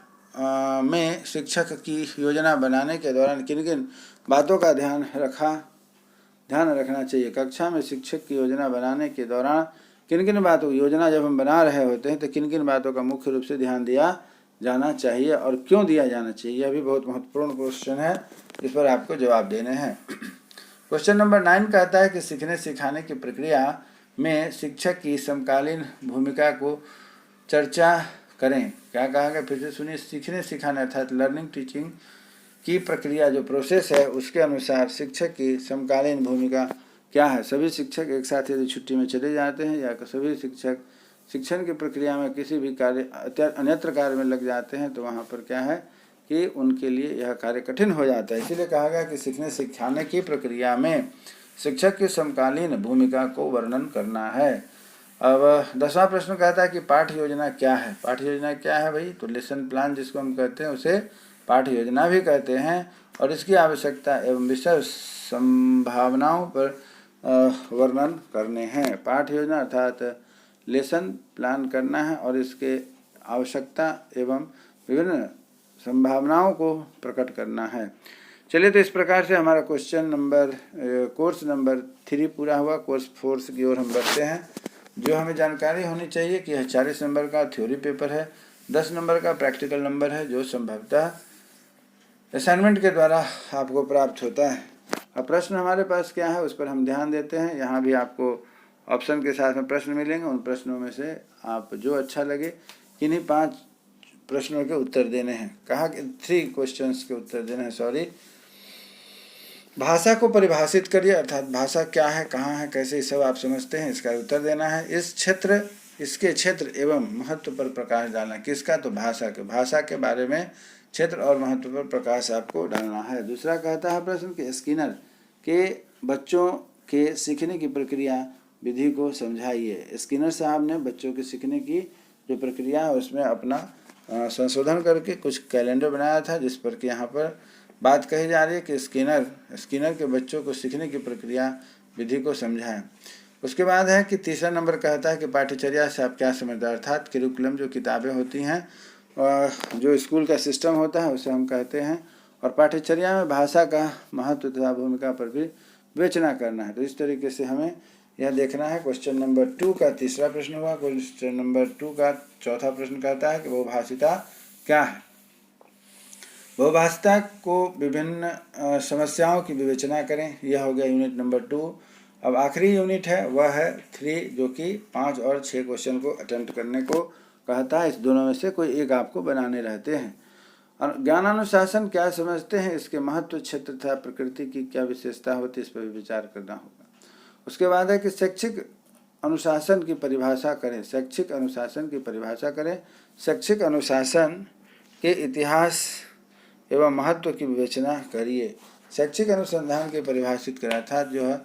में शिक्षक की योजना बनाने के दौरान किन किन बातों का ध्यान रखना चाहिए। कक्षा में शिक्षक की योजना बनाने के दौरान किन किन बातों की योजना जब हम बना रहे होते हैं तो किन किन बातों का मुख्य रूप से ध्यान दिया जाना चाहिए और क्यों दिया जाना चाहिए, यह भी बहुत महत्वपूर्ण क्वेश्चन है, इस पर आपको जवाब देने हैं। क्वेश्चन नंबर 9 कहता है कि सीखने सिखाने की प्रक्रिया में शिक्षक की समकालीन भूमिका को चर्चा करें। क्या कहा गया, फिर से सुनिए। सीखने सिखाने अर्थात लर्निंग टीचिंग की प्रक्रिया जो प्रोसेस है उसके अनुसार शिक्षक की समकालीन भूमिका क्या है। सभी शिक्षक एक साथ यदि छुट्टी में चले जाते हैं या सभी शिक्षक शिक्षण की प्रक्रिया में किसी भी अन्यत्र कार्य में लग जाते हैं तो वहाँ पर क्या है कि उनके लिए यह कार्य कठिन हो जाता है। इसीलिए कहा गया कि सीखने सिखाने की प्रक्रिया में शिक्षक की समकालीन भूमिका को वर्णन करना है। अब 10वां प्रश्न कहता है कि पाठ्य योजना क्या है। पाठ्य योजना क्या है भाई? तो लेसन प्लान जिसको हम कहते हैं उसे पाठ्य योजना भी कहते हैं, और इसकी आवश्यकता एवं विषय संभावनाओं पर वर्णन करने हैं। पाठ्य योजना अर्थात लेसन प्लान करना है और इसके आवश्यकता एवं विभिन्न संभावनाओं को प्रकट करना है। चलिए, तो इस प्रकार से हमारा कोर्स नंबर 3 पूरा हुआ। कोर्स 4 की ओर हम बढ़ते हैं। जो हमें जानकारी होनी चाहिए कि यह 40 नंबर का थ्योरी पेपर है, 10 नंबर का प्रैक्टिकल नंबर है, जो संभवतः असाइनमेंट के द्वारा आपको प्राप्त होता है। अब प्रश्न हमारे पास क्या है उस पर हम ध्यान देते हैं। यहाँ भी आपको ऑप्शन के साथ में प्रश्न मिलेंगे। उन प्रश्नों में से आप जो अच्छा लगे, किन्हीं 5 प्रश्नों के उत्तर देने हैं। कहा कि 3 क्वेश्चंस के उत्तर देने हैं, भाषा को परिभाषित करिए, अर्थात भाषा क्या है, कहाँ है, कैसे, सब आप समझते हैं, इसका उत्तर देना है। इसके क्षेत्र एवं महत्व पर प्रकाश डालना। किसका? तो भाषा के बारे में क्षेत्र और महत्व पर प्रकाश आपको डालना है। दूसरा कहता है प्रश्न कि स्किनर के बच्चों के सीखने की प्रक्रिया विधि को समझाइए। स्किनर साहब ने बच्चों के सीखने की जो प्रक्रिया है उसमें अपना संशोधन करके कुछ कैलेंडर बनाया था, जिस पर कि यहाँ पर बात कही जा रही है कि स्किनर के बच्चों को सीखने की प्रक्रिया विधि को समझाएं। उसके बाद है कि 3रा नंबर कहता है कि पाठ्यचर्या से आप क्या समझते हैं, अर्थात करिकुलम जो किताबें होती हैं जो स्कूल का सिस्टम होता है उसे हम कहते हैं। और पाठ्यचर्या में भाषा का महत्व तथा भूमिका पर भी विवेचना करना है। तो इस तरीके से हमें यह देखना है। क्वेश्चन नंबर 2 का तीसरा प्रश्न हुआ। क्वेश्चन नंबर 2 का चौथा प्रश्न कहता है कि बहुभाषिता क्या है। बहुभाषिता को विभिन्न समस्याओं की विवेचना करें। यह हो गया यूनिट नंबर 2। अब आखिरी यूनिट है वह है 3, जो कि 5 और 6 क्वेश्चन को अटेम्प्ट करने को कहता है। इस दोनों में से कोई एक आपको बनाने रहते हैं। और ज्ञानानुशासन क्या समझते हैं, इसके महत्व, क्षेत्र तथा प्रकृति की क्या विशेषता होती है, इस पर भी विचार करना होगा। उसके बाद है कि शैक्षिक अनुशासन की परिभाषा करें। शैक्षिक अनुशासन की परिभाषा करें। शैक्षिक अनुशासन के इतिहास एवं महत्व की विवेचना करिए। शैक्षिक अनुसंधान के परिभाषित करें, अर्थात जो है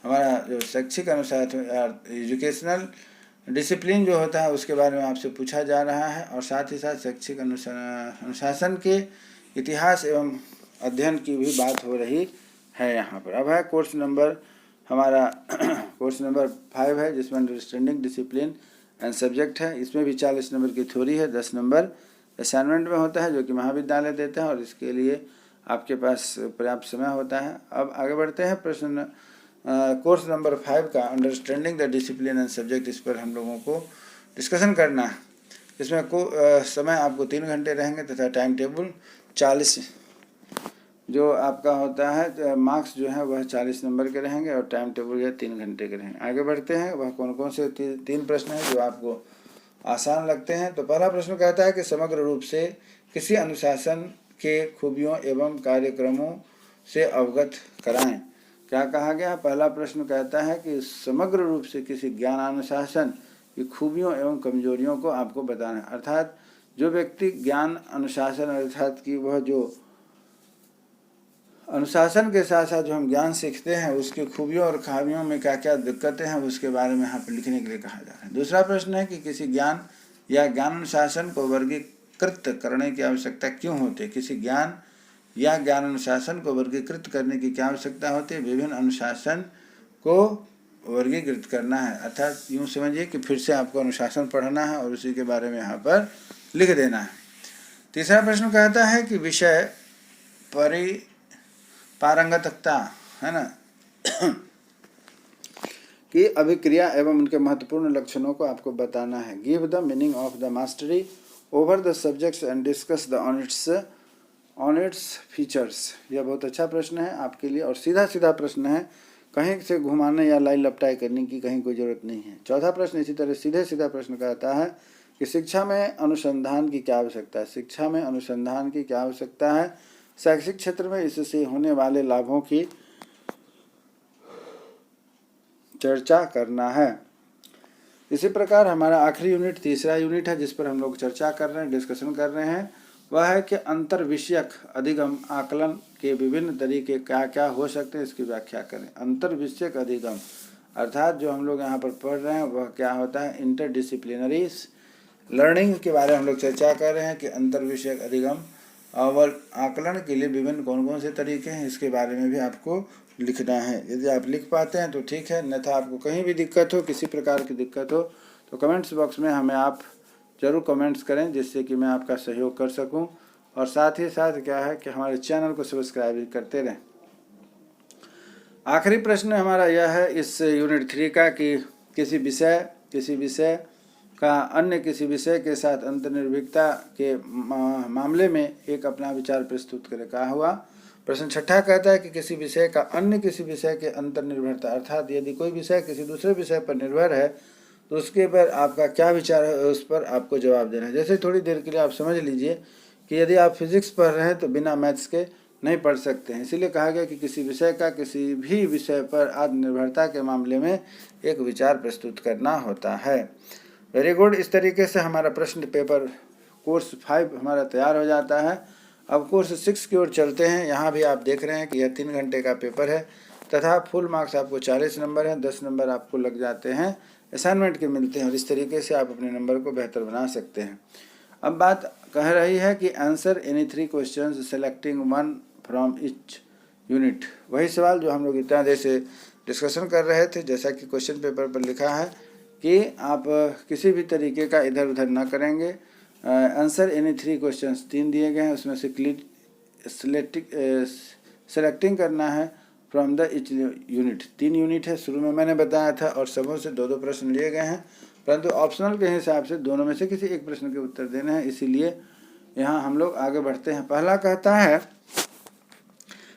हमारा जो शैक्षिक अनुशासन एजुकेशनल डिसिप्लिन जो होता है उसके बारे में आपसे पूछा जा रहा है। और साथ ही साथ शैक्षिक अनुशासन के इतिहास एवं अध्ययन की भी बात हो रही है यहाँ पर। अब है कोर्स नंबर हमारा कोर्स नंबर 5 है, जिसमें अंडरस्टैंडिंग डिसिप्लिन एंड सब्जेक्ट है। इसमें भी 40 नंबर की थ्योरी है, 10 नंबर असाइनमेंट में होता है, जो कि महाविद्यालय देता है और इसके लिए आपके पास पर्याप्त समय होता है। अब आगे बढ़ते हैं। प्रश्न कोर्स नंबर 5 का understanding the discipline and subject, इस पर हम लोगों को डिस्कशन करना है। इसमें समय आपको 3 घंटे रहेंगे तथा टाइम टेबल 40 जो आपका होता है मार्क्स जो है वह 40 नंबर के रहेंगे और टाइम टेबल यह 3 घंटे के रहेंगे। आगे बढ़ते हैं। वह कौन कौन से 3 प्रश्न हैं जो आपको आसान लगते हैं। तो पहला प्रश्न कहता है कि समग्र रूप से किसी अनुशासन के खूबियों एवं कार्यक्रमों से अवगत कराएं। क्या कहा गया? पहला प्रश्न कहता है कि समग्र रूप से किसी ज्ञानानुशासन की खूबियों एवं कमजोरियों को आपको बताना है। अर्थात जो व्यक्ति ज्ञान अनुशासन अर्थात कि वह जो अनुशासन के साथ साथ जो हम ज्ञान सीखते हैं उसकी खूबियों और खामियों में क्या क्या दिक्कतें हैं उसके बारे में यहाँ पर लिखने के लिए कहा जा रहा है। दूसरा प्रश्न है कि किसी ज्ञान या ज्ञान अनुशासन को वर्गीकृत करने की आवश्यकता क्यों होती है। किसी ज्ञान या ज्ञान अनुशासन को वर्गीकृत करने की क्या आवश्यकता होती है। विभिन्न अनुशासन को वर्गीकृत करना है, अर्थात यूँ समझिए कि फिर से आपको अनुशासन पढ़ना है और उसी के बारे में यहाँ पर लिख देना है। तीसरा प्रश्न कहता है कि विषय पारंगतता है ना कि अभिक्रिया एवं उनके महत्वपूर्ण लक्षणों को आपको बताना है। Give the meaning of the mastery over the subjects and discuss the on its features. यह बहुत अच्छा प्रश्न है आपके लिए और सीधा सीधा प्रश्न है, कहीं से घुमाने या लाई लपटाई करने की कहीं कोई ज़रूरत नहीं है। चौथा प्रश्न इसी तरह सीधे सीधा प्रश्न कहता है कि शिक्षा में अनुसंधान की क्या आवश्यकता है। शिक्षा में अनुसंधान की क्या आवश्यकता है। शैक्षिक क्षेत्र में इससे होने वाले लाभों की चर्चा करना है। इसी प्रकार हमारा आखिरी यूनिट तीसरा यूनिट है जिस पर हम लोग चर्चा कर रहे हैं, डिस्कशन कर रहे हैं, वह है कि अंतर विषयक अधिगम आकलन के विभिन्न तरीके क्या क्या हो सकते हैं, इसकी व्याख्या करें। अंतर विषयक अधिगम अर्थात जो हम लोग यहाँ पर पढ़ रहे हैं वह क्या होता है, इंटरडिसिप्लिनरी लर्निंग के बारे में हम लोग चर्चा कर रहे हैं कि अंतर विषयक अधिगम और आकलन के लिए विभिन्न कौन कौन से तरीके हैं, इसके बारे में भी आपको लिखना है। यदि आप लिख पाते हैं तो ठीक है, अन्यथा आपको कहीं भी दिक्कत हो, किसी प्रकार की दिक्कत हो तो कमेंट्स बॉक्स में हमें आप ज़रूर कमेंट्स करें जिससे कि मैं आपका सहयोग कर सकूं। और साथ ही साथ क्या है कि हमारे चैनल को सब्सक्राइब करते रहें। आखिरी प्रश्न हमारा यह है इस यूनिट 3 का कि किसी विषय का अन्य किसी विषय के साथ अंतर्निर्भरता के मामले में एक अपना विचार प्रस्तुत करें। कहा हुआ प्रश्न छठा कहता है कि किसी विषय का अन्य किसी विषय के अंतर्निर्भरता अर्थात यदि कोई विषय किसी दूसरे विषय पर निर्भर है तो उसके पर आपका क्या विचार है, उस पर आपको जवाब देना है। जैसे थोड़ी देर के लिए आप समझ लीजिए कि यदि आप फिजिक्स पढ़ रहे हैं तो बिना मैथ्स के नहीं पढ़ सकते हैं, इसीलिए कहा गया कि किसी विषय का किसी भी विषय पर आत्मनिर्भरता के मामले में एक विचार प्रस्तुत करना होता है। Very good. इस तरीके से हमारा प्रश्न पेपर कोर्स 5 हमारा तैयार हो जाता है। अब कोर्स 6 की ओर चलते हैं। यहाँ भी आप देख रहे हैं कि यह 3 घंटे का पेपर है तथा फुल मार्क्स आपको 40 नंबर हैं, 10 नंबर आपको लग जाते हैं असाइनमेंट के मिलते हैं और इस तरीके से आप अपने नंबर को बेहतर बना सकते हैं। अब बात कह रही है कि answer any 3 questions selecting 1 from each unit. वही सवाल जो हम लोग इतना देर से डिस्कशन कर रहे थे, जैसा कि क्वेश्चन पेपर पर लिखा है कि आप किसी भी तरीके का इधर उधर ना करेंगे आंसर एनी 3 क्वेश्चंस 3 दिए गए हैं, उसमें से सेलेक्टिंग करना है from the each unit. 3 unit है, शुरू में मैंने बताया था, और सबों से 2-2 प्रश्न लिए गए हैं, परंतु ऑप्शनल के हिसाब से दोनों में से किसी एक प्रश्न के उत्तर देने हैं, इसीलिए यहाँ हम लोग आगे बढ़ते हैं। पहला कहता है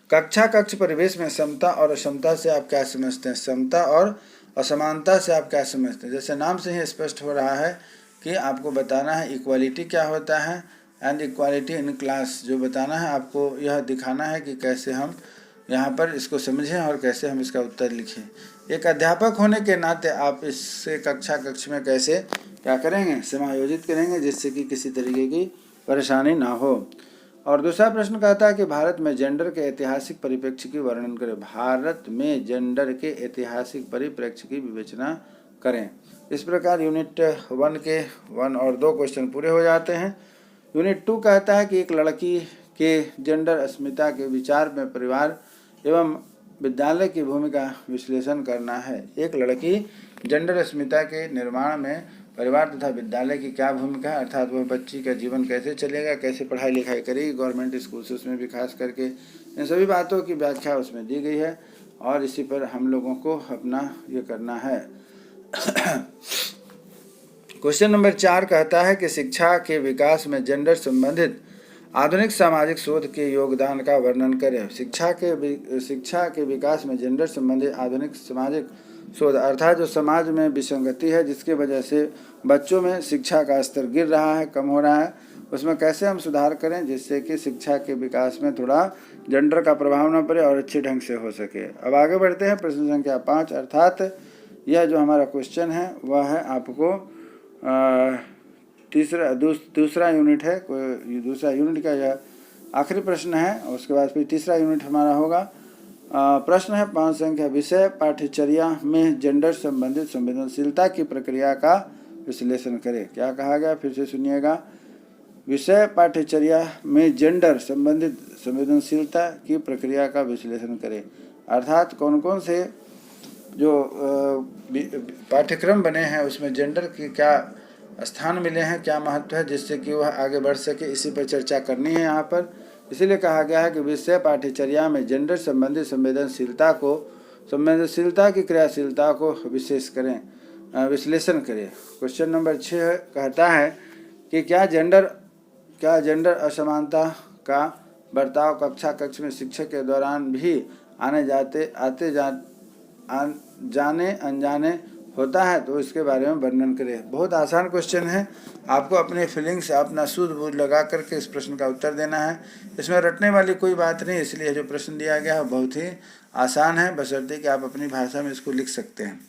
कक्ष परिवेश में समता और अक्षमता से आप क्या समझते हैं? समता और असमानता से आप क्या समझते हैं? जैसे नाम से ही स्पष्ट हो रहा है कि आपको बताना है इक्वालिटी क्या होता है एंड इक्वालिटी इन क्लास, जो बताना है आपको यह दिखाना है कि कैसे हम यहाँ पर इसको समझें और कैसे हम इसका उत्तर लिखें। एक अध्यापक होने के नाते आप इससे कक्ष में कैसे क्या करेंगे, समायोजित करेंगे, जिससे कि किसी तरीके की परेशानी ना हो। और दूसरा प्रश्न कहता है कि भारत में जेंडर के ऐतिहासिक परिप्रेक्ष्य की वर्णन करें। भारत में जेंडर के ऐतिहासिक परिप्रेक्ष्य की विवेचना करें। इस प्रकार यूनिट 1 के 1 और 2 क्वेश्चन पूरे हो जाते हैं। यूनिट 2 कहता है कि एक लड़की के जेंडर अस्मिता के विचार में परिवार एवं विद्यालय की भूमिका विश्लेषण करना है। एक लड़की जेंडर अस्मिता के निर्माण में परिवार तथा विद्यालय की क्या भूमिका है, अर्थात वह बच्ची का जीवन कैसे चलेगा, कैसे पढ़ाई लिखाई करेगी गवर्नमेंट स्कूल से, उसमें भी खास करके इन सभी बातों की व्याख्या उसमें दी गई है, और इसी पर हम लोगों को अपना ये करना है। क्वेश्चन नंबर 4 कहता है कि शिक्षा के विकास में जेंडर संबंधित आधुनिक सामाजिक शोध के योगदान का वर्णन करें। शिक्षा के विकास में जेंडर संबंधित आधुनिक सामाजिक शोध, अर्थात जो समाज में विसंगति है जिसके वजह से बच्चों में शिक्षा का स्तर गिर रहा है, कम हो रहा है, उसमें कैसे हम सुधार करें जिससे कि शिक्षा के विकास में थोड़ा जेंडर का प्रभाव न पड़े और अच्छे ढंग से हो सके। अब आगे बढ़ते हैं प्रश्न संख्या 5, अर्थात यह जो हमारा क्वेश्चन है वह है आपको दूसरा यूनिट है, दूसरा यूनिट का यह आखिरी प्रश्न है, और उसके बाद फिर तीसरा यूनिट हमारा होगा। प्रश्न है 5 संख्या, विषय पाठ्यचर्या में जेंडर संबंधित संवेदनशीलता की प्रक्रिया का विश्लेषण करें। क्या कहा गया, फिर से सुनिएगा। विषय पाठ्यचर्या में जेंडर संबंधित संवेदनशीलता की प्रक्रिया का विश्लेषण करें, अर्थात कौन कौन से जो पाठ्यक्रम बने हैं उसमें जेंडर की क्या स्थान मिले हैं, क्या महत्व है, जिससे कि वह आगे बढ़ सके, इसी पर चर्चा करनी है यहाँ पर। इसीलिए कहा गया है कि विषय पाठ्यचर्या में जेंडर संबंधित संवेदनशीलता की क्रियाशीलता को विश्लेषण करें। क्वेश्चन नंबर 6 कहता है कि क्या जेंडर असमानता का बर्ताव कक्ष में शिक्षक के दौरान भी जाने अनजाने होता है, तो इसके बारे में वर्णन करें। बहुत आसान क्वेश्चन है, आपको अपने फीलिंग से अपना सूझबूझ लगा करके इस प्रश्न का उत्तर देना है। इसमें रटने वाली कोई बात नहीं, इसलिए जो प्रश्न दिया गया है बहुत ही आसान है, बशर्ते कि आप अपनी भाषा में इसको लिख सकते हैं।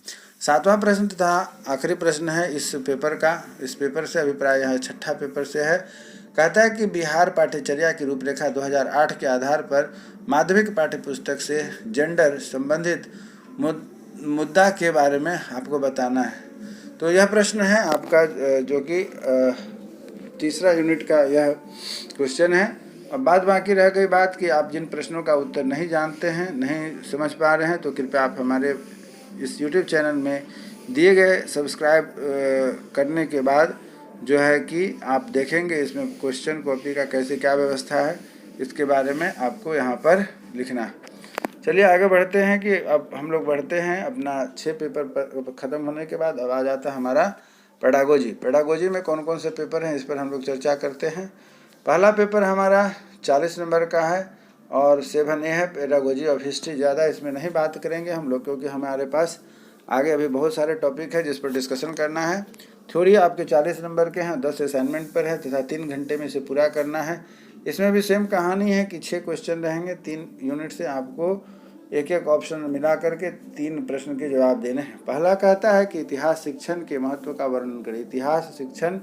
7वां प्रश्न तथा आखिरी प्रश्न है इस पेपर का। इस पेपर से अभिप्राय यहाँ 6ठा पेपर से है। कहता है कि बिहार पाठ्यचर्या की रूपरेखा 2008 के आधार पर माध्यमिक पाठ्यपुस्तक से जेंडर संबंधित मुद्दा के बारे में आपको बताना है। तो यह प्रश्न है आपका, जो कि तीसरा यूनिट का यह क्वेश्चन है। अब बात बाकी रह गई बात कि आप जिन प्रश्नों का उत्तर नहीं जानते हैं, नहीं समझ पा रहे हैं, तो कृपया आप हमारे इस YouTube चैनल में दिए गए सब्सक्राइब करने के बाद जो है कि आप देखेंगे इसमें क्वेश्चन कॉपी का कैसे क्या व्यवस्था है, इसके बारे में आपको यहाँ पर लिखना है। चलिए आगे बढ़ते हैं कि अब हम लोग बढ़ते हैं अपना 6 पेपर ख़त्म होने के बाद। अब आ जाता है हमारा पेडागोजी में कौन कौन से पेपर हैं इस पर हम लोग चर्चा करते हैं। पहला पेपर हमारा 40 नंबर का है और 7A है पेडागोजी ऑफ हिस्ट्री। ज़्यादा इसमें नहीं बात करेंगे हम लोग, क्योंकि हमारे पास आगे अभी बहुत सारे टॉपिक है जिस पर डिस्कशन करना है। थ्योरी आपके 40 नंबर के हैं, 10 असाइनमेंट पर है तथा 3 घंटे में इसे पूरा करना है। इसमें भी सेम कहानी है कि 6 क्वेश्चन रहेंगे, 3 यूनिट से आपको एक ऑप्शन मिला करके 3 प्रश्न के जवाब देने हैं। पहला कहता है कि इतिहास शिक्षण के महत्व का वर्णन करें। इतिहास शिक्षण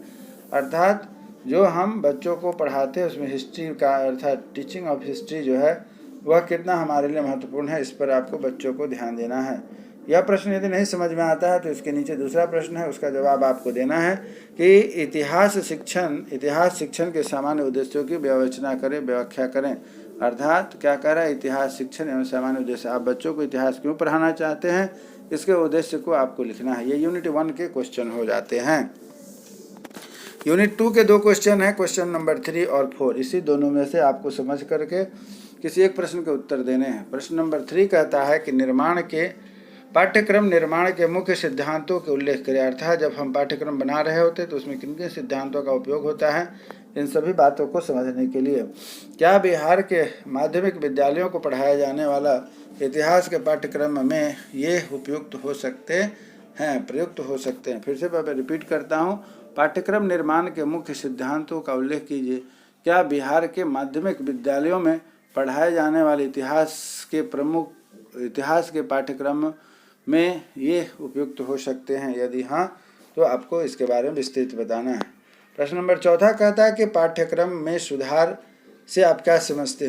अर्थात जो हम बच्चों को पढ़ाते हैं उसमें हिस्ट्री का अर्थात टीचिंग ऑफ हिस्ट्री जो है वह कितना हमारे लिए महत्वपूर्ण है, इस पर आपको बच्चों को ध्यान देना है। यह प्रश्न यदि नहीं समझ में आता है तो इसके नीचे दूसरा प्रश्न है, उसका जवाब आपको देना है कि इतिहास शिक्षण के सामान्य उद्देश्यों की व्याख्या करें। अर्थात क्या कह रहा है, इतिहास शिक्षण एवं सामान्य उद्देश्य, आप बच्चों को इतिहास क्यों पढ़ाना चाहते हैं, इसके उद्देश्य को आपको लिखना है। ये यूनिट 1 के क्वेश्चन हो जाते हैं। यूनिट 2 के 2 क्वेश्चन हैं, क्वेश्चन नंबर 3 और 4। इसी दोनों में से आपको समझ करके किसी एक प्रश्न के उत्तर देने हैं। प्रश्न नंबर 3 कहता है कि पाठ्यक्रम निर्माण के मुख्य सिद्धांतों के उल्लेख करें। अर्थात जब हम पाठ्यक्रम बना रहे होते तो उसमें किन किन सिद्धांतों का उपयोग होता है, इन सभी बातों को समझने के लिए क्या बिहार के माध्यमिक विद्यालयों को पढ़ाया जाने वाला इतिहास के पाठ्यक्रम में ये प्रयुक्त हो सकते हैं। फिर से मैं रिपीट करता हूँ, पाठ्यक्रम निर्माण के मुख्य सिद्धांतों का उल्लेख कीजिए। क्या बिहार के माध्यमिक विद्यालयों में पढ़ाए जाने वाले इतिहास के पाठ्यक्रम में ये उपयुक्त हो सकते हैं? यदि हाँ तो आपको इसके बारे में विस्तृत बताना है। प्रश्न नंबर 4 कहता है कि पाठ्यक्रम में सुधार से आप क्या समझते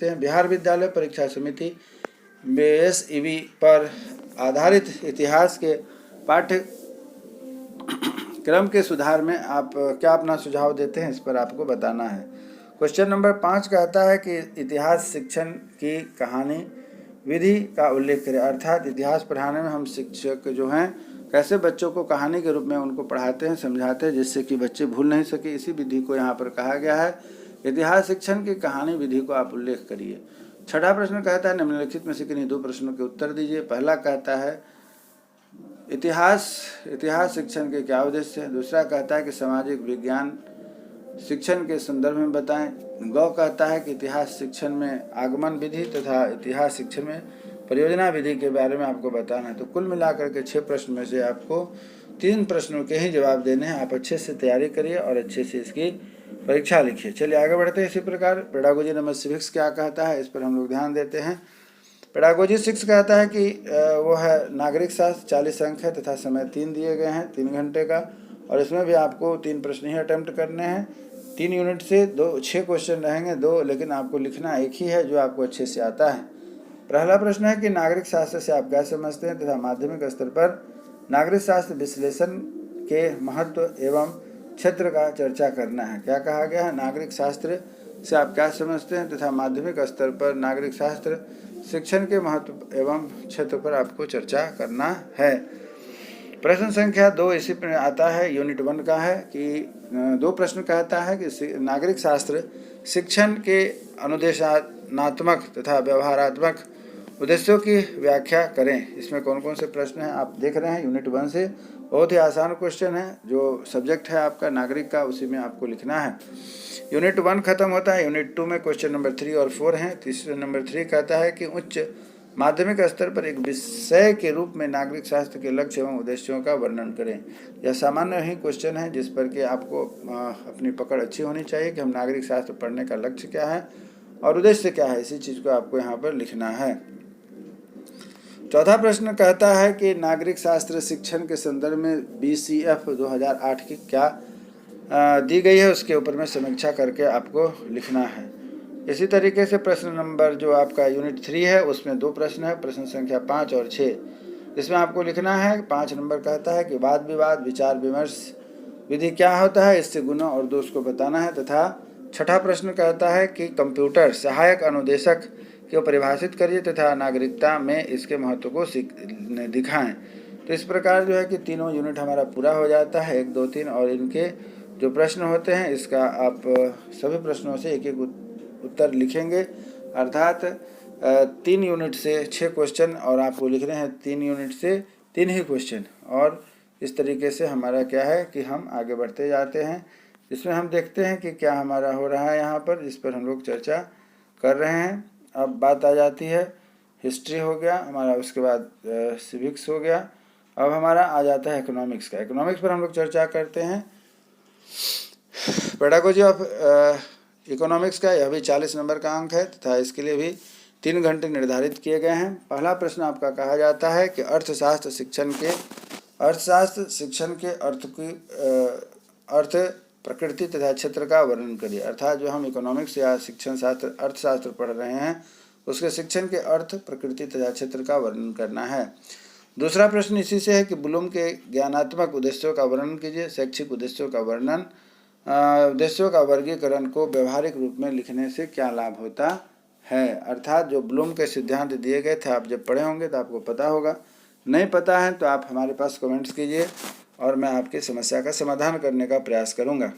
हैं? बिहार विद्यालय परीक्षा समिति BSEB पर आधारित इतिहास के पाठ्यक्रम के सुधार में आप क्या अपना सुझाव देते हैं, इस पर आपको बताना है। क्वेश्चन नंबर 5 कहता है कि इतिहास शिक्षण की कहानी विधि का उल्लेख करें। अर्थात इतिहास पढ़ाने में हम शिक्षक जो हैं कैसे बच्चों को कहानी के रूप में उनको पढ़ाते हैं, समझाते हैं, जिससे कि बच्चे भूल नहीं सके। इसी विधि को यहाँ पर कहा गया है। इतिहास शिक्षण की कहानी विधि को आप उल्लेख करिए। 6वां प्रश्न कहता है निम्नलिखित में से किन्हीं 2 प्रश्नों के उत्तर दीजिए। पहला कहता है इतिहास शिक्षण के क्या उद्देश्य है। दूसरा कहता है कि सामाजिक विज्ञान शिक्षण के संदर्भ में बताएं। गौ कहता है कि इतिहास शिक्षण में आगमन विधि तथा इतिहास शिक्षण में परियोजना विधि के बारे में आपको बताना है। तो कुल मिलाकर के 6 प्रश्न में से आपको 3 प्रश्नों के ही जवाब देने हैं। आप अच्छे से तैयारी करिए और अच्छे से इसकी परीक्षा लिखिए। चलिए आगे बढ़ते हैं। इसी प्रकार पेडागोजी नंबर 6 क्या कहता है, इस पर हम लोग ध्यान देते हैं। पेडागोजी 6 कहता है कि वो है नागरिक शास्त्र, 40 अंक है तथा समय 3 दिए गए हैं, 3 घंटे का। और इसमें भी आपको 3 प्रश्न ही अटेम्प्ट करने हैं। 3 यूनिट से 6 क्वेश्चन रहेंगे, 2, लेकिन आपको लिखना एक ही है जो आपको अच्छे से आता है। पहला प्रश्न है कि नागरिक शास्त्र से आप क्या समझते हैं तथा माध्यमिक स्तर पर नागरिक शास्त्र विश्लेषण के महत्व एवं क्षेत्र का चर्चा करना है। क्या कहा गया है? नागरिक शास्त्र से आप क्या समझते हैं तथा माध्यमिक स्तर पर नागरिक शास्त्र शिक्षण के महत्व एवं क्षेत्र पर आपको चर्चा करना है। प्रश्न संख्या 2 इसी पर आता है, यूनिट 1 का है कि 2 प्रश्न कहता है कि नागरिक शास्त्र शिक्षण के अनुदेशात्मक तथा व्यवहारात्मक उद्देश्यों की व्याख्या करें। इसमें कौन कौन से प्रश्न हैं आप देख रहे हैं यूनिट 1 से। बहुत ही आसान क्वेश्चन है। जो सब्जेक्ट है आपका नागरिक का, उसी में आपको लिखना है। यूनिट 1 खत्म होता है। यूनिट 2 में क्वेश्चन नंबर 3 और 4 हैं। तीसरे नंबर 3 कहता है कि उच्च माध्यमिक स्तर पर एक विषय के रूप में नागरिक शास्त्र के लक्ष्य एवं उद्देश्यों का वर्णन करें। यह सामान्य ही क्वेश्चन है जिस पर कि आपको अपनी पकड़ अच्छी होनी चाहिए कि हम नागरिक शास्त्र पढ़ने का लक्ष्य क्या है और उद्देश्य क्या है। इसी चीज़ को आपको यहाँ पर लिखना है। चौथा प्रश्न कहता है कि नागरिक शास्त्र शिक्षण के संदर्भ में BCF 2008 की क्या दी गई है, उसके ऊपर में समीक्षा करके आपको लिखना है। इसी तरीके से प्रश्न नंबर जो आपका यूनिट 3 है उसमें 2 प्रश्न है, प्रश्न संख्या 5 और 6। इसमें आपको लिखना है। 5 नंबर कहता है कि वाद विवाद विचार विमर्श विधि क्या होता है, इससे गुणों और दोष को बताना है। तथा 6ठा प्रश्न कहता है कि कंप्यूटर सहायक अनुदेशक को परिभाषित करिए तथा नागरिकता में इसके महत्व को दिखाएं। तो इस प्रकार जो है कि तीनों यूनिट हमारा पूरा हो जाता है, 1, 2, 3। और इनके जो प्रश्न होते हैं इसका आप सभी प्रश्नों से एक एक उत्तर लिखेंगे। अर्थात 3 यूनिट से 6 क्वेश्चन और आपको लिखने हैं 3 यूनिट से 3 ही क्वेश्चन। और इस तरीके से हमारा क्या है कि हम आगे बढ़ते जाते हैं। इसमें हम देखते हैं कि क्या हमारा हो रहा है यहाँ पर, जिस पर हम लोग चर्चा कर रहे हैं। अब बात आ जाती है हिस्ट्री हो गया हमारा, उसके बाद सिविक्स हो गया। अब हमारा आ जाता है इकोनॉमिक्स का। इकोनॉमिक्स पर हम लोग चर्चा करते हैं। पेडागोजी ऑफ इकोनॉमिक्स का यह भी 40 नंबर का अंक है तथा इसके लिए भी 3 घंटे निर्धारित किए गए हैं। पहला प्रश्न आपका कहा जाता है कि अर्थशास्त्र शिक्षण के अर्थ प्रकृति तथा क्षेत्र का वर्णन करिए। अर्थात जो हम इकोनॉमिक्स या शिक्षण शास्त्र अर्थशास्त्र पढ़ रहे हैं उसके शिक्षण के अर्थ प्रकृति तथा क्षेत्र का वर्णन करना है। दूसरा प्रश्न इसी से है कि ब्लूम के ज्ञानात्मक उद्देश्यों का वर्णन कीजिए। शैक्षिक उद्देश्यों का वर्णन, उद्देश्यों का वर्गीकरण को व्यवहारिक रूप में लिखने से क्या लाभ होता है। अर्थात जो ब्लूम के सिद्धांत दिए गए थे आप जब पढ़े होंगे तो आपको पता होगा, नहीं पता है तो आप हमारे पास कमेंट्स कीजिए और मैं आपकी समस्या का समाधान करने का प्रयास करूंगा।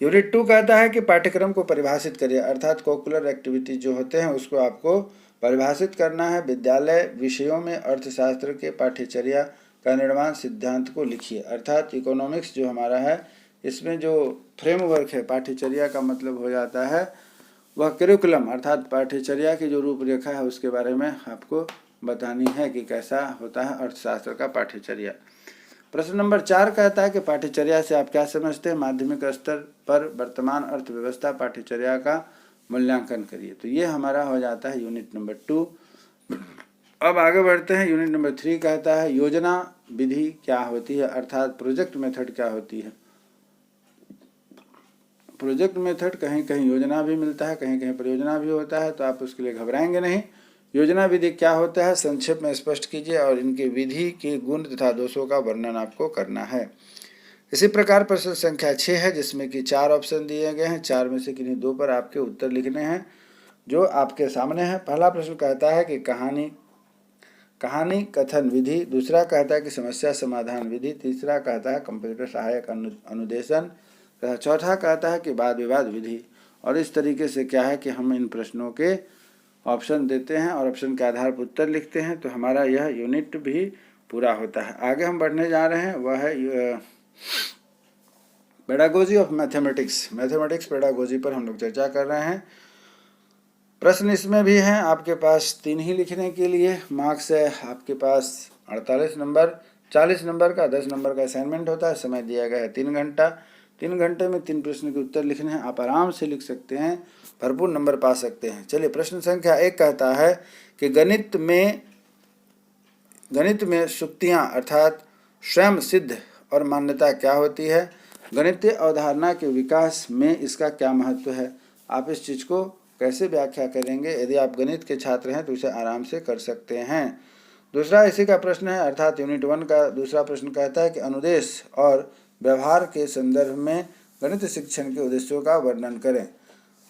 यूनिट 2 कहता है कि पाठ्यक्रम को परिभाषित करिए, अर्थात कोकुलर एक्टिविटी जो होते हैं उसको आपको परिभाषित करना है। विद्यालय विषयों में अर्थशास्त्र के पाठ्यचर्या का निर्माण सिद्धांत को लिखिए, अर्थात इकोनॉमिक्स जो हमारा है इसमें जो फ्रेमवर्क है, पाठ्यचर्या का मतलब हो जाता है वह करिकुलम, अर्थात पाठ्यचर्या की जो रूपरेखा है उसके बारे में आपको बतानी है कि कैसा होता है अर्थशास्त्र का पाठ्यचर्या। प्रश्न नंबर 4 कहता है कि पाठ्यचर्या से आप क्या समझते हैं, माध्यमिक स्तर पर वर्तमान अर्थव्यवस्था पाठ्यचर्या का मूल्यांकन करिए। तो ये हमारा हो जाता है यूनिट नंबर 2। अब आगे बढ़ते हैं। यूनिट नंबर 3 कहता है योजना विधि क्या होती है, अर्थात प्रोजेक्ट मेथड क्या होती है। प्रोजेक्ट मेथड कहीं कहीं योजना भी मिलता है, कहीं कहीं परियोजना भी होता है, तो आप उसके लिए घबराएंगे नहीं। योजना विधि क्या होता है संक्षेप में स्पष्ट कीजिए और इनके विधि के गुण तथा दोषों का वर्णन आपको करना है। इसी प्रकार प्रश्न संख्या 6 है जिसमें कि 4 ऑप्शन दिए गए हैं। 4 में से किन्हीं 2 पर आपके उत्तर लिखने हैं जो आपके सामने है। पहला प्रश्न कहता है कि कहानी कथन विधि, दूसरा कहता है कि समस्या समाधान विधि, तीसरा कहता है कंप्यूटर सहायक अनुदेशन तथा चौथा कहता है कि वाद विवाद विधि। और इस तरीके से क्या है कि हम इन प्रश्नों के ऑप्शन देते हैं और ऑप्शन के आधार पर उत्तर लिखते हैं, तो हमारा यह यूनिट भी पूरा होता है। आगे हम बढ़ने जा रहे हैं, वह है pedagogy of mathematics. Mathematics pedagogy पर हम लोग चर्चा कर रहे हैं। प्रश्न इसमें भी हैं आपके पास 3 ही लिखने के लिए। मार्क्स है आपके पास 48 नंबर, 40 नंबर का 10 नंबर का असाइनमेंट होता है। समय दिया गया है 3 घंटा। 3 घंटे में 3 प्रश्न के उत्तर लिखने हैं। आप आराम से लिख सकते हैं, भरपूर नंबर पा सकते हैं। चलिए, प्रश्न संख्या 1 कहता है कि गणित में सुक्तियाँ अर्थात स्वयं सिद्ध और मान्यता क्या होती है। गणितीय अवधारणा के विकास में इसका क्या महत्व है। आप इस चीज़ को कैसे व्याख्या करेंगे। यदि आप गणित के छात्र हैं तो इसे आराम से कर सकते हैं। दूसरा इसी का प्रश्न है, अर्थात यूनिट 1 का दूसरा प्रश्न कहता है कि अनुदेश और व्यवहार के संदर्भ में गणित शिक्षण के उद्देश्यों का वर्णन करें।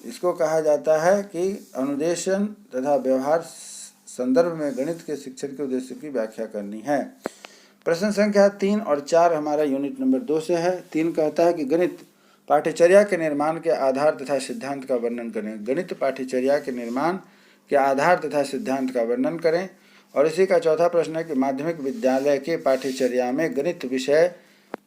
इसको कहा जाता है कि अनुदेशन तथा व्यवहार संदर्भ में गणित के शिक्षण के उद्देश्य की व्याख्या करनी है। प्रश्न संख्या 3 और 4 हमारा यूनिट नंबर 2 से है। 3 कहता है कि गणित पाठ्यचर्या के निर्माण के आधार तथा सिद्धांत का वर्णन करें। गणित पाठ्यचर्या के निर्माण के आधार तथा सिद्धांत का वर्णन करें। और इसी का चौथा प्रश्न है कि माध्यमिक विद्यालय के पाठ्यचर्या में गणित विषय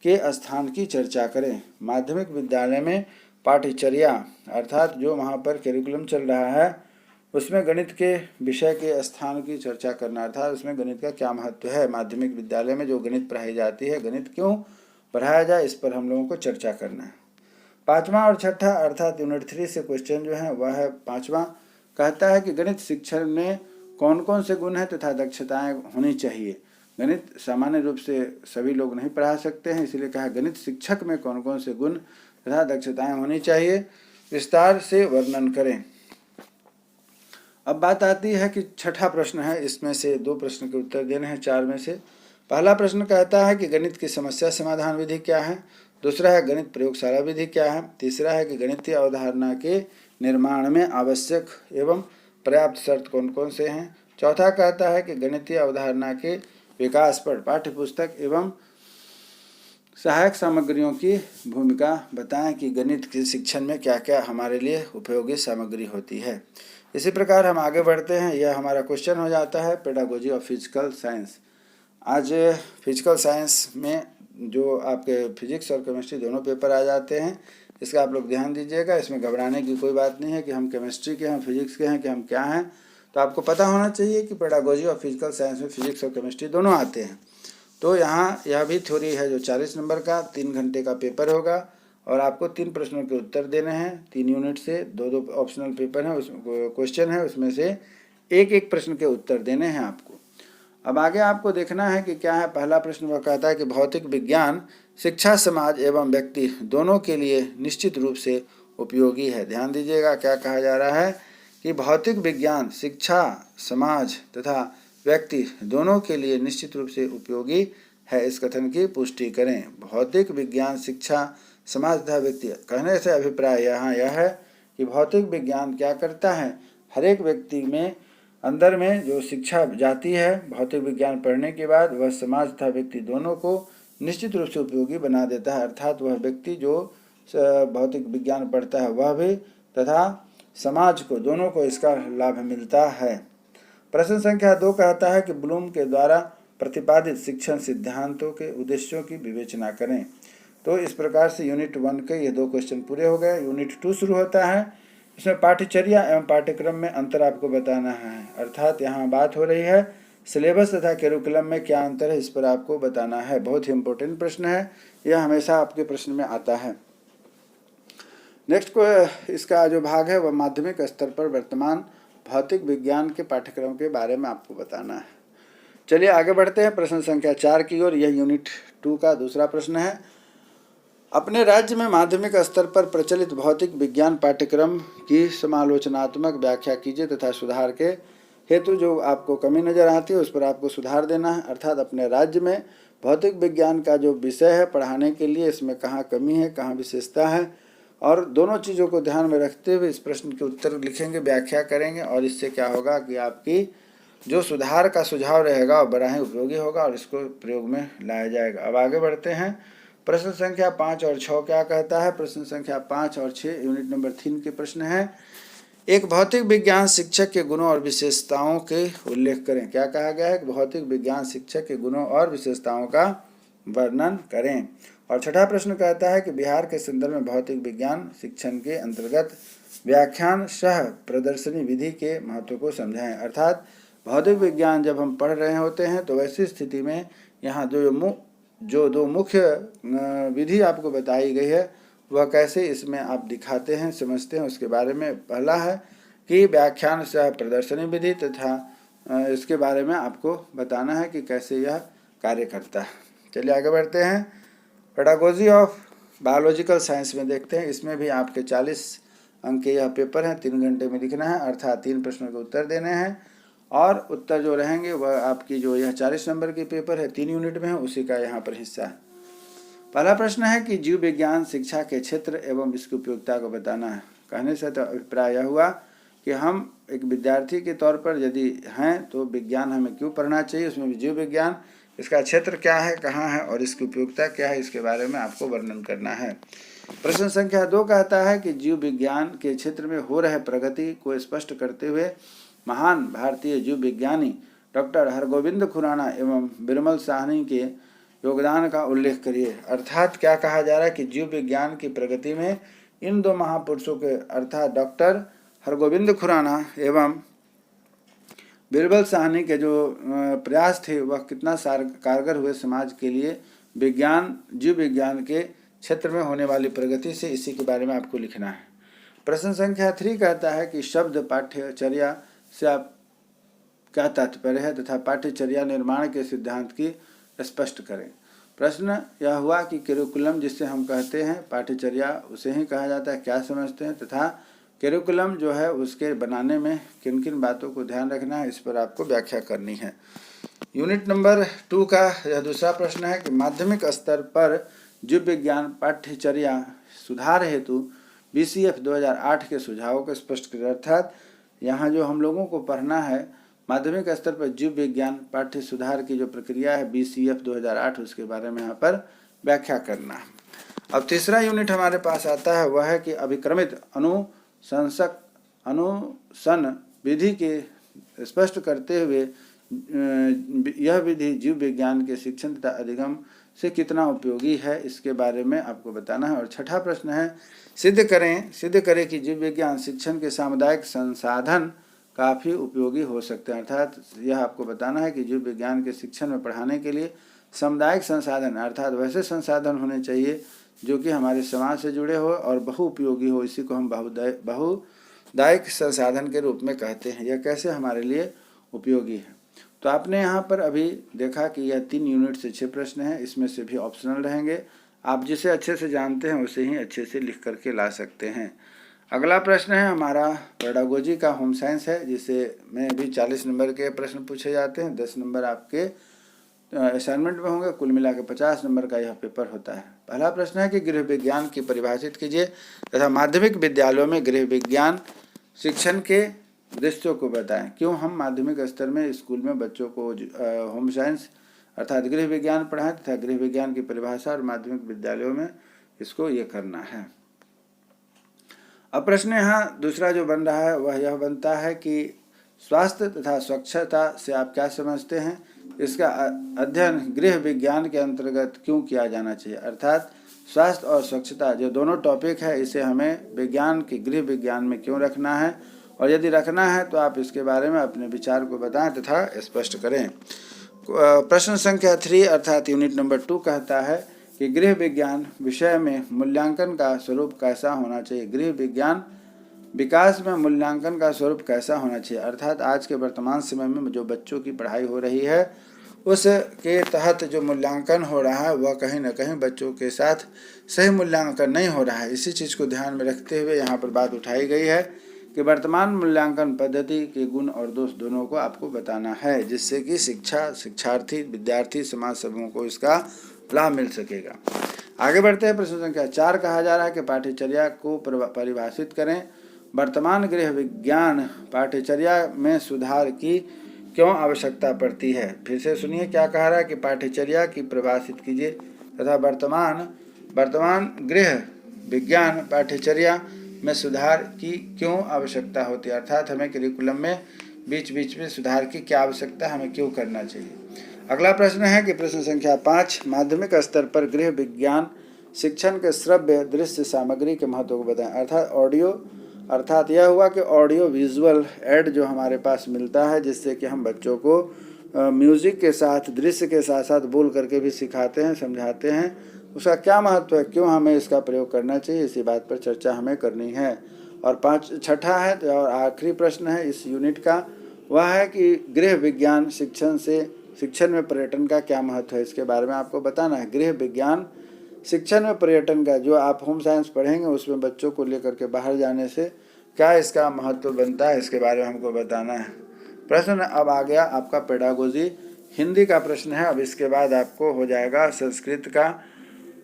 के स्थान की चर्चा करें। माध्यमिक विद्यालय में पाठ्यचर्या अर्थात जो वहाँ पर करिकुलम चल रहा है उसमें गणित के विषय के स्थान की चर्चा करना, अर्थात उसमें गणित का क्या महत्व है। माध्यमिक विद्यालय में जो गणित पढ़ाई जाती है, गणित क्यों पढ़ाया जाए, इस पर हम लोगों को चर्चा करना है। 5वां और 6ठा अर्थात यूनिट 3 से क्वेश्चन जो है वह है 5वां कहता है कि गणित शिक्षण में कौन कौन से गुण हैं तथा दक्षताएं होनी चाहिए। गणित सामान्य रूप से सभी लोग नहीं पढ़ा सकते हैं, इसलिए कहा गणित शिक्षक में कौन कौन से गुण तथा दक्षताएं होनी चाहिए, विस्तार से वर्णन करें। अब बात आती है कि 6ठा प्रश्न है, इसमें से 2 प्रश्न के उत्तर देने हैं 4 में से। पहला प्रश्न कहता है कि गणित की समस्या समाधान विधि क्या है। दूसरा है गणित प्रयोगशाला विधि क्या है। तीसरा है कि गणितीय अवधारणा के निर्माण में आवश्यक एवं पर्याप्त शर्त कौन कौन से हैं। चौथा कहता है कि गणितीय अवधारणा के विकास पर पाठ्यपुस्तक एवं सहायक सामग्रियों की भूमिका बताएं कि गणित के शिक्षण में क्या क्या हमारे लिए उपयोगी सामग्री होती है। इसी प्रकार हम आगे बढ़ते हैं। यह हमारा क्वेश्चन हो जाता है पेडागोजी ऑफ फिजिकल साइंस। आज फिजिकल साइंस में जो आपके फिजिक्स और केमिस्ट्री दोनों पेपर आ जाते हैं, इसका आप लोग ध्यान दीजिएगा। इसमें घबराने की कोई बात नहीं है कि हम केमिस्ट्री के हैं, फिजिक्स के हैं, कि हम क्या हैं। तो आपको पता होना चाहिए कि पेडागोजी और फिजिकल साइंस में फिजिक्स और केमिस्ट्री दोनों आते हैं। तो यहाँ यह भी थ्योरी है जो 40 नंबर का 3 घंटे का पेपर होगा और आपको 3 प्रश्नों के उत्तर देने हैं। 3 यूनिट से 2-2 ऑप्शनल पेपर हैं, उसमें क्वेश्चन है, उसमें से एक एक प्रश्न के उत्तर देने हैं आपको। अब आगे आपको देखना है कि क्या है। पहला प्रश्न वह कहता है कि भौतिक विज्ञान शिक्षा समाज एवं व्यक्ति दोनों के लिए निश्चित रूप से उपयोगी है। ध्यान दीजिएगा क्या कहा जा रहा है कि भौतिक विज्ञान शिक्षा समाज तथा व्यक्ति दोनों के लिए निश्चित रूप से उपयोगी है। इस कथन की पुष्टि करें। भौतिक विज्ञान शिक्षा समाज तथा व्यक्ति कहने से अभिप्राय यहाँ यह है कि भौतिक विज्ञान क्या करता है, हर एक व्यक्ति में अंदर में जो शिक्षा जाती है भौतिक विज्ञान पढ़ने के बाद, वह समाज तथा व्यक्ति दोनों को निश्चित रूप से उपयोगी बना देता है, अर्थात वह व्यक्ति जो भौतिक विज्ञान पढ़ता है वह भी तथा समाज को, दोनों को इसका लाभ मिलता है। प्रश्न संख्या 2 कहता है कि ब्लूम के द्वारा प्रतिपादित शिक्षण सिद्धांतों के उद्देश्यों की विवेचना करें। तो इस प्रकार से यूनिट 1 के ये 2 क्वेश्चन पूरे हो गए। यूनिट 2 शुरू होता है। इसमें पाठ्यचर्या एवं पाठ्यक्रम में अंतर आपको बताना है, अर्थात यहाँ बात हो रही है सिलेबस तथा करिकुलम में क्या अंतर है, इस पर आपको बताना है। बहुत ही इम्पोर्टेंट प्रश्न है, यह हमेशा आपके प्रश्न में आता है। नेक्स्ट को इसका जो भाग है वह माध्यमिक स्तर पर वर्तमान भौतिक विज्ञान के पाठ्यक्रम के बारे में आपको बताना है। चलिए आगे बढ़ते हैं प्रश्न संख्या 4 की ओर। यह यूनिट 2 का दूसरा प्रश्न है। अपने राज्य में माध्यमिक स्तर पर प्रचलित भौतिक विज्ञान पाठ्यक्रम की समालोचनात्मक व्याख्या कीजिए तथा सुधार के हेतु जो आपको कमी नज़र आती है उस पर आपको सुधार देना है। अर्थात अपने राज्य में भौतिक विज्ञान का जो विषय है पढ़ाने के लिए इसमें कहाँ कमी है, कहाँ विशेषता है, और दोनों चीज़ों को ध्यान में रखते हुए इस प्रश्न के उत्तर लिखेंगे, व्याख्या करेंगे, और इससे क्या होगा कि आपकी जो सुधार का सुझाव रहेगा वो बड़ा ही उपयोगी होगा और इसको प्रयोग में लाया जाएगा। अब आगे बढ़ते हैं। प्रश्न संख्या 5 और 6 क्या कहता है। प्रश्न संख्या 5 और 6 यूनिट नंबर 3 के प्रश्न हैं। एक भौतिक विज्ञान शिक्षक के गुणों और विशेषताओं के उल्लेख करें। क्या कहा गया है? भौतिक विज्ञान शिक्षक के गुणों और विशेषताओं का वर्णन करें। और छठा प्रश्न कहता है कि बिहार के संदर्भ में भौतिक विज्ञान शिक्षण के अंतर्गत व्याख्यान सह प्रदर्शनी विधि के महत्व को समझाएं। अर्थात भौतिक विज्ञान जब हम पढ़ रहे होते हैं तो वैसी स्थिति में यहाँ जो दो मुख्य विधि आपको बताई गई है वह कैसे इसमें आप दिखाते हैं, समझते हैं, उसके बारे में पहला है कि व्याख्यान सह प्रदर्शनी विधि तथा इसके बारे में आपको बताना है कि कैसे यह कार्य करता है। चलिए आगे बढ़ते हैं। पेडागोजी ऑफ बायोलॉजिकल साइंस में देखते हैं। इसमें भी आपके 40 अंक के यह पेपर हैं, 3 घंटे में लिखना है, अर्थात 3 प्रश्नों के उत्तर देने हैं और उत्तर जो रहेंगे वह आपकी जो यह 40 नंबर की पेपर है 3 यूनिट में है उसी का यहाँ पर हिस्सा है। पहला प्रश्न है कि जीव विज्ञान शिक्षा के क्षेत्र एवं इसकी उपयोगिता को बताना है। कहने से तो अभिप्राय यह हुआ कि हम एक विद्यार्थी के तौर पर यदि हैं तो विज्ञान हमें क्यों पढ़ना चाहिए, उसमें भी जीव विज्ञान, इसका क्षेत्र क्या है, कहाँ है और इसकी उपयोगिता क्या है, इसके बारे में आपको वर्णन करना है। प्रश्न संख्या 2 कहता है कि जीव विज्ञान के क्षेत्र में हो रहे प्रगति को स्पष्ट करते हुए महान भारतीय जीव विज्ञानी डॉक्टर हरगोविंद खुराना एवं बिरबल साहनी के योगदान का उल्लेख करिए। अर्थात क्या कहा जा रहा है कि जीव विज्ञान की प्रगति में इन 2 महापुरुषों के अर्थात डॉक्टर हरगोविंद खुराना एवं बिरबल साहनी के जो प्रयास थे वह कितना कारगर हुए समाज के लिए विज्ञान, जीव विज्ञान के क्षेत्र में होने वाली प्रगति से, इसी के बारे में आपको लिखना है। प्रश्न संख्या 3 कहता है कि शब्द पाठ्यचर्या से आप क्या तात्पर्य है तथा पाठ्यचर्या निर्माण के सिद्धांत की स्पष्ट करें। प्रश्न यह हुआ कि करिकुलम जिससे हम कहते हैं पाठ्यचर्या उसे ही कहा जाता है, क्या समझते हैं, तथा करिकुलम जो है उसके बनाने में किन किन बातों को ध्यान रखना है, इस पर आपको व्याख्या करनी है। यूनिट नंबर 2 का यह दूसरा प्रश्न है कि माध्यमिक स्तर पर जीव विज्ञान पाठ्यचर्या सुधार हेतु BCF 2008 के सुझावों को स्पष्ट करें। अर्थात यहाँ जो हम लोगों को पढ़ना है माध्यमिक स्तर पर जीव विज्ञान पाठ्य सुधार की जो प्रक्रिया है BCF 2008 उसके बारे में यहाँ पर व्याख्या करना है। अब तीसरा यूनिट हमारे पास आता है वह है कि अभिक्रमित अनुसन विधि के स्पष्ट करते हुए यह विधि जीव विज्ञान के शिक्षण तथा अधिगम से कितना उपयोगी है, इसके बारे में आपको बताना है। और छठा प्रश्न है सिद्ध करें कि जीव विज्ञान शिक्षण के सामुदायिक संसाधन काफ़ी उपयोगी हो सकते हैं। अर्थात यह आपको बताना है कि जीव विज्ञान के शिक्षण में पढ़ाने के लिए सामुदायिक संसाधन अर्थात वैसे संसाधन होने चाहिए जो कि हमारे समाज से जुड़े हो और बहुउपयोगी हो। इसी को हम बहुदायिक संसाधन के रूप में कहते हैं। यह कैसे हमारे लिए उपयोगी है। तो आपने यहाँ पर अभी देखा कि यह 3 यूनिट से 6 प्रश्न हैं, इसमें से भी ऑप्शनल रहेंगे। आप जिसे अच्छे से जानते हैं उसे ही अच्छे से लिख करके ला सकते हैं। अगला प्रश्न है हमारा पेडागोजी का होम साइंस है, जिसे में भी 40 नंबर के प्रश्न पूछे जाते हैं। 10 नंबर आपके असाइनमेंट में होंगे, कुल मिला के 50 नंबर का यह पेपर होता है। पहला प्रश्न है कि गृह विज्ञान की परिभाषित कीजिए तथा माध्यमिक विद्यालयों में गृह विज्ञान शिक्षण के उद्देश्यों को बताएं। क्यों हम माध्यमिक स्तर में स्कूल में बच्चों को होम साइंस अर्थात गृह विज्ञान पढ़ाएं तथा गृह विज्ञान की परिभाषा और माध्यमिक विद्यालयों में इसको ये करना है। अब प्रश्न यहाँ दूसरा जो बन रहा है वह यह बनता है कि स्वास्थ्य तथा स्वच्छता से आप क्या समझते हैं, इसका अध्ययन गृह विज्ञान के अंतर्गत क्यों किया जाना चाहिए। अर्थात स्वास्थ्य और स्वच्छता जो दोनों टॉपिक है इसे हमें विज्ञान के गृह विज्ञान में क्यों रखना है, और यदि रखना है तो आप इसके बारे में अपने विचार को बताएं तथा स्पष्ट करें। प्रश्न संख्या 3 अर्थात यूनिट नंबर 2 कहता है कि गृह विज्ञान विषय में मूल्यांकन का स्वरूप कैसा होना चाहिए। गृह विज्ञान विकास में मूल्यांकन का स्वरूप कैसा होना चाहिए। अर्थात आज के वर्तमान समय में जो बच्चों की पढ़ाई हो रही है उसके तहत जो मूल्यांकन हो रहा है वह कहीं न कहीं बच्चों के साथ सही मूल्यांकन नहीं हो रहा है। इसी चीज़ को ध्यान में रखते हुए यहाँ पर बात उठाई गई है कि वर्तमान मूल्यांकन पद्धति के गुण और दोष दोनों को आपको बताना है, जिससे कि शिक्षार्थी, विद्यार्थी, समाज समूह को इसका लाभ मिल सकेगा। आगे बढ़ते हैं। प्रश्न संख्या 4 कहा जा रहा है कि पाठ्यचर्या को परिभाषित करें। वर्तमान गृह विज्ञान पाठ्यचर्या में सुधार की क्यों आवश्यकता पड़ती है। फिर से सुनिए क्या कह रहा है कि पाठ्यचर्या की परिभाषित कीजिए तथा वर्तमान गृह विज्ञान पाठ्यचर्या में सुधार की क्यों आवश्यकता होती है। अर्थात हमें करिकुलम में बीच बीच में सुधार की क्या आवश्यकता है, हमें क्यों करना चाहिए। अगला प्रश्न है कि प्रश्न संख्या 5 माध्यमिक स्तर पर गृह विज्ञान शिक्षण के श्रव्य दृश्य सामग्री के महत्व को बताएं। अर्थात ऑडियो, अर्थात यह हुआ कि ऑडियो विजुअल ऐड जो हमारे पास मिलता है, जिससे कि हम बच्चों को म्यूज़िक के साथ, दृश्य के साथ साथ बोल करके भी सिखाते हैं, समझाते हैं, उसका क्या महत्व है, क्यों हमें इसका प्रयोग करना चाहिए, इसी बात पर चर्चा हमें करनी है। और छठा है और आखिरी प्रश्न है इस यूनिट का, वह है कि गृह विज्ञान शिक्षण में पर्यटन का क्या महत्व है, इसके बारे में आपको बताना है। गृह विज्ञान शिक्षण में पर्यटन का जो आप होम साइंस पढ़ेंगे उसमें बच्चों को लेकर के बाहर जाने से क्या इसका महत्व बनता है, इसके बारे में हमको बताना है। प्रश्न अब आ गया आपका पेडागोजी, हिंदी का प्रश्न है। अब इसके बाद आपको हो जाएगा संस्कृत का।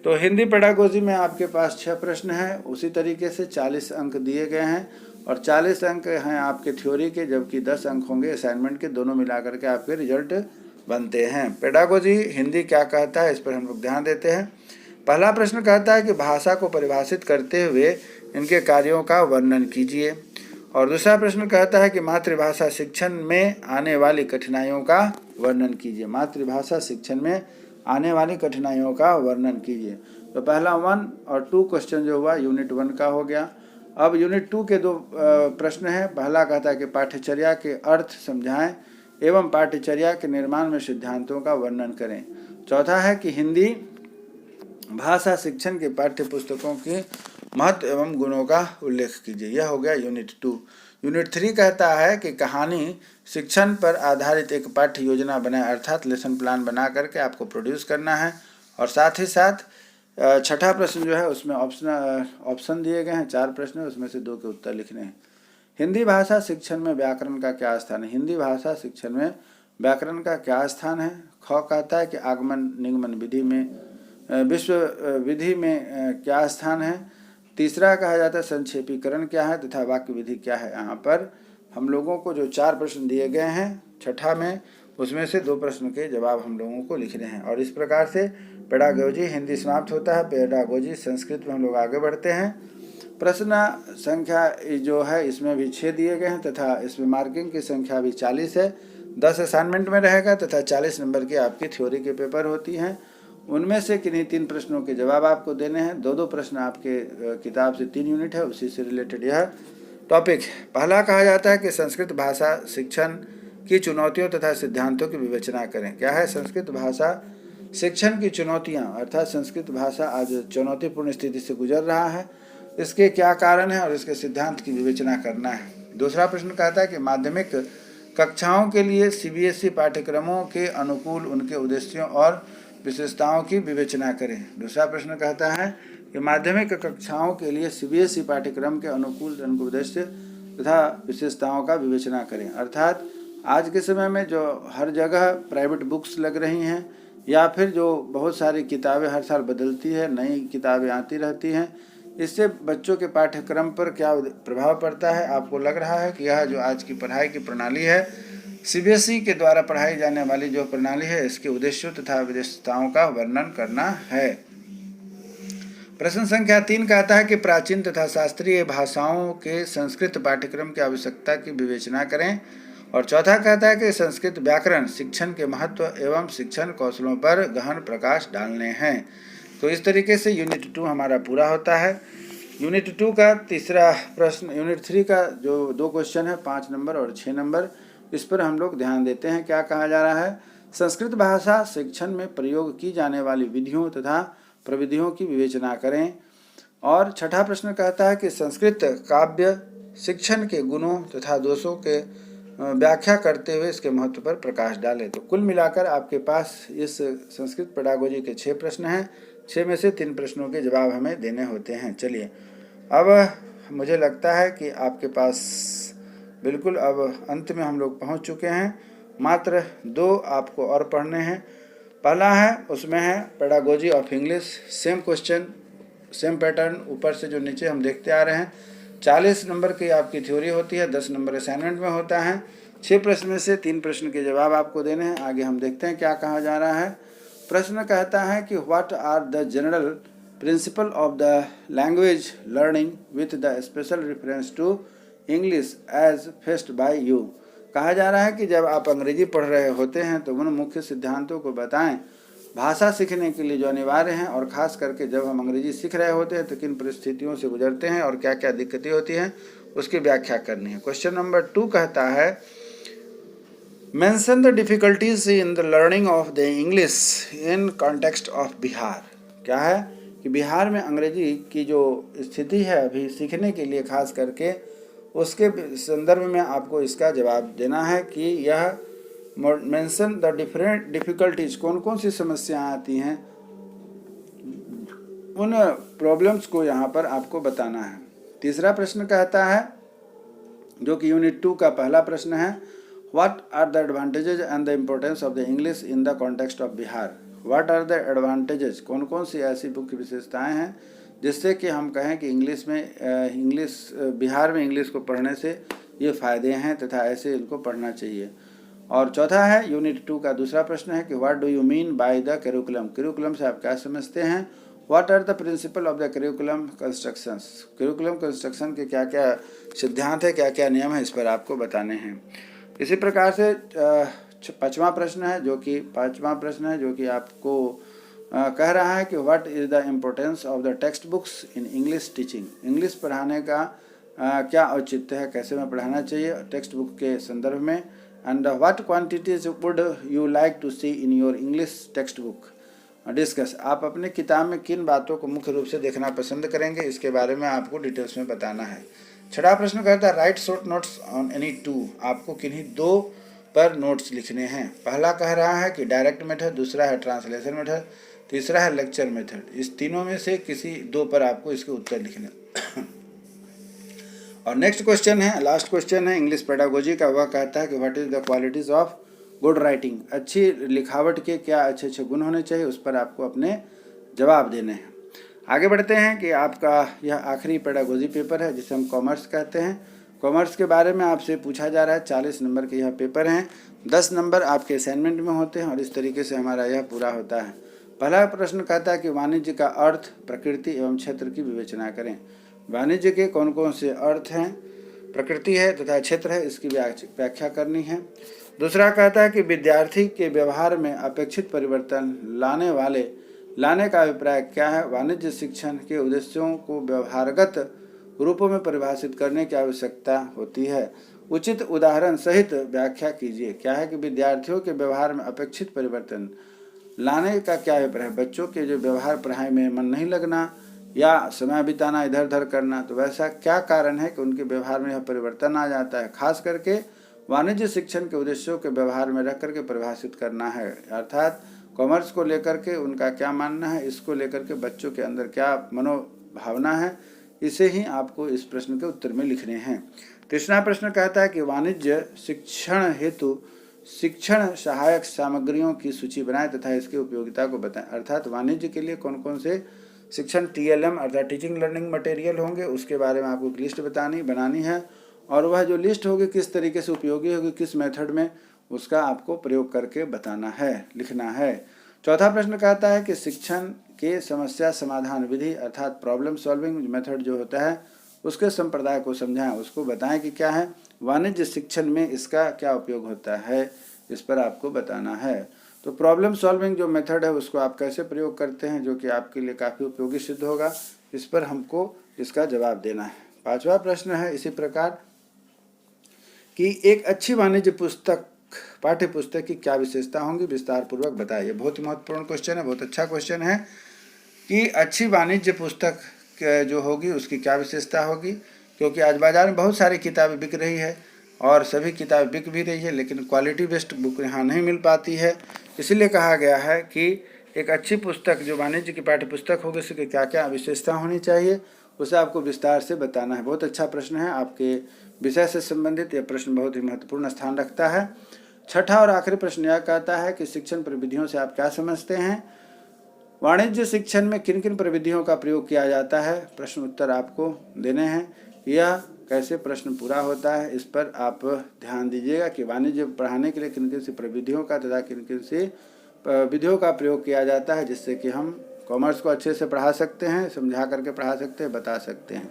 तो हिंदी पेडागोजी में आपके पास 6 प्रश्न हैं, उसी तरीके से 40 अंक दिए गए हैं और 40 अंक हैं आपके थ्योरी के, जबकि 10 अंक होंगे असाइनमेंट के। दोनों मिलाकर के आपके रिजल्ट बनते हैं। पेडागोजी हिंदी क्या कहता है, इस पर हम लोग ध्यान देते हैं। पहला प्रश्न कहता है कि भाषा को परिभाषित करते हुए इनके कार्यों का वर्णन कीजिए। और दूसरा प्रश्न कहता है कि मातृभाषा शिक्षण में आने वाली कठिनाइयों का वर्णन कीजिए। मातृभाषा शिक्षण में आने वाली कठिनाइयों का वर्णन कीजिए। तो पहला 1 और 2 क्वेश्चन जो हुआ यूनिट 1 का हो गया। अब यूनिट 2 के 2 प्रश्न हैं। पहला कहता है कि पाठ्यचर्या के अर्थ समझाएं एवं पाठ्यचर्या के निर्माण में सिद्धांतों का वर्णन करें। चौथा है कि हिंदी भाषा शिक्षण के पाठ्य पुस्तकों के महत्व एवं गुणों का उल्लेख कीजिए। यह हो गया यूनिट 2। यूनिट 3 कहता है कि कहानी शिक्षण पर आधारित एक पाठ्य योजना बनाएं, अर्थात लेसन प्लान बना करके आपको प्रोड्यूस करना है। और साथ ही साथ छठा प्रश्न जो है उसमें ऑप्शन दिए गए हैं, 4 प्रश्न है, उसमें से 2 के उत्तर लिखने हैं। हिंदी भाषा शिक्षण में व्याकरण का क्या स्थान है। हिंदी भाषा शिक्षण में व्याकरण का क्या स्थान है। ख कहता है कि आगमन निगमन विधि में विश्व विधि में क्या स्थान है। तीसरा कहा जाता है संक्षेपीकरण क्या है तथा वाक्य विधि क्या है। यहाँ पर हम लोगों को जो 4 प्रश्न दिए गए हैं छठा में, उसमें से 2 प्रश्न के जवाब हम लोगों को लिखने हैं। और इस प्रकार से पेडागोजी हिंदी समाप्त होता है। पेडागोजी संस्कृत में हम लोग आगे बढ़ते हैं। प्रश्न संख्या जो है इसमें भी 6 दिए गए हैं तथा इसमें मार्किंग की संख्या भी 40 है। 10 असाइनमेंट में रहेगा तथा 40 नंबर की आपकी थ्योरी के पेपर होती हैं। उनमें से किन्हीं 3 प्रश्नों के जवाब आपको देने हैं। 2-2 प्रश्न आपके किताब से 3 यूनिट है, उसी से रिलेटेड यह टॉपिक है। पहला कहा जाता है कि संस्कृत भाषा शिक्षण की चुनौतियों तथा सिद्धांतों की विवेचना करें। क्या है संस्कृत भाषा शिक्षण की चुनौतियाँ, अर्थात संस्कृत भाषा आज चुनौतीपूर्ण स्थिति से गुजर रहा है, इसके क्या कारण है और इसके सिद्धांत की विवेचना करना है। दूसरा प्रश्न कहता है कि माध्यमिक कक्षाओं के लिए CBSE पाठ्यक्रमों के अनुकूल उनके उद्देश्यों और विशेषताओं की विवेचना करें। दूसरा प्रश्न कहता है कि माध्यमिक कक्षाओं के लिए CBSE पाठ्यक्रम के अनुकूल उनके उद्देश्य तथा विशेषताओं का विवेचना करें। अर्थात आज के समय में जो हर जगह प्राइवेट बुक्स लग रही हैं या फिर जो बहुत सारी किताबें हर साल बदलती है, नई किताबें आती रहती हैं, इससे बच्चों के पाठ्यक्रम पर क्या प्रभाव पड़ता है। आपको लग रहा है कि यह जो आज की पढ़ाई की प्रणाली है सीबीएसई के द्वारा पढ़ाई जाने वाली जो प्रणाली है इसके उद्देश्यों तथा विशेषताओं का वर्णन करना है। प्रश्न संख्या 3 कहता है कि प्राचीन तथा शास्त्रीय भाषाओं के संस्कृत पाठ्यक्रम की आवश्यकता की विवेचना करें। और चौथा कहता है कि संस्कृत व्याकरण शिक्षण के महत्व एवं शिक्षण कौशलों पर गहन प्रकाश डालने हैं। तो इस तरीके से यूनिट 2 हमारा पूरा होता है। यूनिट 2 का तीसरा प्रश्न, यूनिट 3 का जो 2 क्वेश्चन है 5 नंबर और 6 नंबर, इस पर हम लोग ध्यान देते हैं। क्या कहा जा रहा है? संस्कृत भाषा शिक्षण में प्रयोग की जाने वाली विधियों तथा प्रविधियों की विवेचना करें। और छठा प्रश्न कहता है कि संस्कृत काव्य शिक्षण के गुणों तथा दोषों के व्याख्या करते हुए इसके महत्व पर प्रकाश डालें। तो कुल मिलाकर आपके पास इस संस्कृत पेडागोजी के 6 प्रश्न हैं। 6 में से 3 प्रश्नों के जवाब हमें देने होते हैं। चलिए, अब मुझे लगता है कि आपके पास बिल्कुल अब अंत में हम लोग पहुंच चुके हैं। मात्र 2 आपको और पढ़ने हैं। पहला है, उसमें है pedagogy of English, same question same pattern ऊपर से जो नीचे हम देखते आ रहे हैं। 40 नंबर की आपकी थ्योरी होती है, 10 नंबर असाइनमेंट में होता है। 6 प्रश्न में से 3 प्रश्न के जवाब आपको देने हैं। आगे हम देखते हैं क्या कहा जा रहा है। प्रश्न कहता है कि what are the general principle of the language learning with the special reference to English as faced by you. कहा जा रहा है कि जब आप अंग्रेजी पढ़ रहे होते हैं तो उन मुख्य सिद्धांतों को बताएं भाषा सीखने के लिए जो अनिवार्य हैं, और ख़ास करके जब हम अंग्रेजी सीख रहे होते हैं तो किन परिस्थितियों से गुजरते हैं और क्या क्या दिक्कतें होती हैं उसकी व्याख्या करनी है। क्वेश्चन नंबर 2 कहता है mention the difficulties in the learning of the English in context of Bihar. क्या है कि बिहार में अंग्रेजी की जो स्थिति है अभी सीखने के लिए खास करके, उसके संदर्भ में आपको इसका जवाब देना है कि यह मेंशन द डिफरेंट डिफ़िकल्टीज, कौन कौन सी समस्याएं आती हैं, उन प्रॉब्लम्स को यहाँ पर आपको बताना है। तीसरा प्रश्न कहता है, जो कि यूनिट 2 का पहला प्रश्न है, what are the advantages and the importance of the English in the context of Bihar. What are the advantages, कौन कौन सी ऐसी मुख्य विशेषताएं हैं जिससे कि हम कहें कि बिहार में इंग्लिश को पढ़ने से ये फ़ायदे हैं तथा ऐसे इनको पढ़ना चाहिए। और चौथा है, यूनिट 2 का दूसरा प्रश्न है कि what do you mean by the curriculum. Curriculum से आप क्या समझते हैं। What are the principle of the curriculum constructions. Curriculum construction के क्या क्या सिद्धांत है, क्या क्या नियम है, इस पर आपको बताने हैं। इसी प्रकार से पाँचवा प्रश्न है जो कि आपको कह रहा है कि what is the importance of the text books in English teaching. English पढ़ाने का क्या औचित्य है, कैसे में पढ़ाना चाहिए टेक्स्ट बुक के संदर्भ में। And what quantities would you like to see in your English text book discuss. आप अपने किताब में किन बातों को मुख्य रूप से देखना पसंद करेंगे, इसके बारे में आपको डिटेल्स में बताना है। छठा प्रश्न कहता है right short notes on any 2। आपको किन्हीं 2 पर नोट्स लिखने हैं। पहला कह रहा है कि डायरेक्ट मेथड, दूसरा है ट्रांसलेशन मेथड, तीसरा है लेक्चर मेथड। इस तीनों में से किसी 2 पर आपको इसके उत्तर लिखने। और नेक्स्ट क्वेश्चन है, लास्ट क्वेश्चन है इंग्लिश पेडागोजी का। वह कहता है कि what is the qualities of good writing. अच्छी लिखावट के क्या अच्छे अच्छे गुण होने चाहिए, उस पर आपको अपने जवाब देने हैं। आगे बढ़ते हैं कि आपका यह आखिरी पेडागोजी पेपर है जिसे हम कॉमर्स कहते हैं। कॉमर्स के बारे में आपसे पूछा जा रहा है। 40 नंबर के यह पेपर हैं, 10 नंबर आपके असाइनमेंट में होते हैं और इस तरीके से हमारा यह पूरा होता है। पहला प्रश्न कहता है कि वाणिज्य का अर्थ, प्रकृति एवं क्षेत्र की विवेचना करें। वाणिज्य के कौन कौन से अर्थ हैं, प्रकृति है तथा क्षेत्र है, इसकी व्याख्या करनी है। दूसरा कहता है कि विद्यार्थी के व्यवहार में अपेक्षित परिवर्तन लाने का अभिप्राय क्या है। वाणिज्य शिक्षण के उद्देश्यों को व्यवहारगत रूपों में परिभाषित करने की आवश्यकता होती है। उचित उदाहरण सहित व्याख्या कीजिए। क्या है कि विद्यार्थियों के व्यवहार में अपेक्षित परिवर्तन लाने का क्या अभिप्राय है। बच्चों के जो व्यवहार, पढ़ाई में मन नहीं लगना या समय बिताना, इधर उधर करना, तो वैसा क्या कारण है कि उनके व्यवहार में यह परिवर्तन आ जाता है। खास करके वाणिज्य शिक्षण के उद्देश्यों के व्यवहार में रख करके परिभाषित करना है। अर्थात कॉमर्स को लेकर के उनका क्या मानना है, इसको लेकर के बच्चों के अंदर क्या मनोभावना है, इसे ही आपको इस प्रश्न के उत्तर में लिखने हैं। तीसरा प्रश्न कहता है कि वाणिज्य शिक्षण हेतु शिक्षण सहायक सामग्रियों की सूची बनाएं तथा इसकी उपयोगिता को बताएं। अर्थात वाणिज्य के लिए कौन कौन से शिक्षण TLM अर्थात टीचिंग लर्निंग मटेरियल होंगे, उसके बारे में आपको एक लिस्ट बनानी है और वह जो लिस्ट होगी किस तरीके से उपयोगी होगी, किस मेथड में, उसका आपको प्रयोग करके बताना है, लिखना है। चौथा प्रश्न कहता है कि शिक्षण के समस्या समाधान विधि अर्थात प्रॉब्लम सॉल्विंग मेथड जो होता है उसके संप्रदाय को समझाएं, उसको बताएं कि क्या है। वाणिज्य शिक्षण में इसका क्या उपयोग होता है, इस पर आपको बताना है। तो प्रॉब्लम सॉल्विंग जो मेथड है उसको आप कैसे प्रयोग करते हैं, जो कि आपके लिए काफ़ी उपयोगी सिद्ध होगा, इस पर हमको इसका जवाब देना है। पांचवा प्रश्न है इसी प्रकार कि एक अच्छी वाणिज्य पुस्तक पाठ्य पुस्तक की क्या विशेषता होंगी, विस्तार पूर्वक बताइए। बहुत ही महत्वपूर्ण क्वेश्चन है, बहुत अच्छा क्वेश्चन है कि अच्छी वाणिज्य पुस्तक जो होगी उसकी क्या विशेषता होगी, क्योंकि आज बाजार में बहुत सारी किताबें बिक रही है और सभी किताबें बिक भी रही है, लेकिन क्वालिटी बेस्ड बुक यहाँ नहीं मिल पाती है। इसीलिए कहा गया है कि एक अच्छी पुस्तक जो वाणिज्य की पाठ्य पुस्तक होगी उसकी क्या क्या विशेषता होनी चाहिए, उसे आपको विस्तार से बताना है। बहुत अच्छा प्रश्न है, आपके विषय से संबंधित यह प्रश्न बहुत ही महत्वपूर्ण स्थान रखता है। छठा और आखिरी प्रश्न यह कहता है कि शिक्षण प्रविधियों से आप क्या समझते हैं, वाणिज्य शिक्षण में किन किन प्रविधियों का प्रयोग किया जाता है, प्रश्न उत्तर आपको देने हैं। यह कैसे प्रश्न पूरा होता है, इस पर आप ध्यान दीजिएगा कि वाणिज्य पढ़ाने के लिए किन किन सी प्रविधियों का तथा किन किन सी विधियों का प्रयोग किया जाता है, जिससे कि हम कॉमर्स को अच्छे से पढ़ा सकते हैं, समझा करके पढ़ा सकते हैं, बता सकते हैं।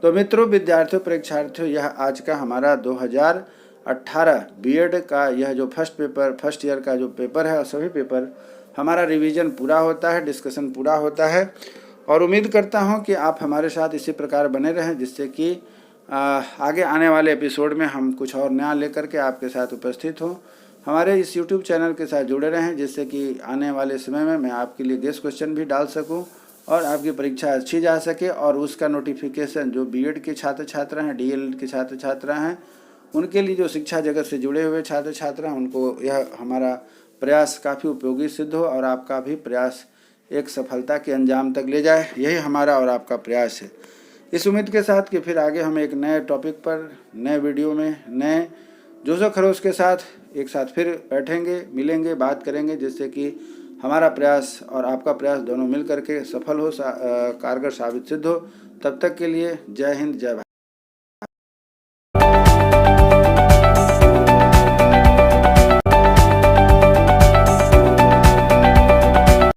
तो मित्रों, विद्यार्थियों, परीक्षार्थियों, यह आज का हमारा 2018 बीएड का यह जो फर्स्ट ईयर का जो पेपर है और सभी पेपर हमारा रिवीजन पूरा होता है, डिस्कशन पूरा होता है। और उम्मीद करता हूं कि आप हमारे साथ इसी प्रकार बने रहें, जिससे कि आगे आने वाले एपिसोड में हम कुछ और नया लेकर के आपके साथ उपस्थित हों। हमारे इस YouTube चैनल के साथ जुड़े रहें, जिससे कि आने वाले समय में मैं आपके लिए गेस्ट क्वेश्चन भी डाल सकूं और आपकी परीक्षा अच्छी जा सके, और उसका नोटिफिकेशन जो बीएड के छात्र छात्रा हैं, डीएलएड के छात्र छात्रा हैं, उनके लिए जो शिक्षा जगत से जुड़े हुए छात्र छात्रा हैं, उनको यह हमारा प्रयास काफ़ी उपयोगी सिद्ध हो और आपका भी प्रयास एक सफलता के अंजाम तक ले जाए, यही हमारा और आपका प्रयास है। इस उम्मीद के साथ कि फिर आगे हम एक नए टॉपिक पर, नए वीडियो में, नए जोशो खरोश के साथ एक साथ फिर बैठेंगे, मिलेंगे, बात करेंगे, जिससे कि हमारा प्रयास और आपका प्रयास दोनों मिल करके सफल हो, कारगर साबित सिद्ध हो। तब तक के लिए जय हिंद, जय भारत।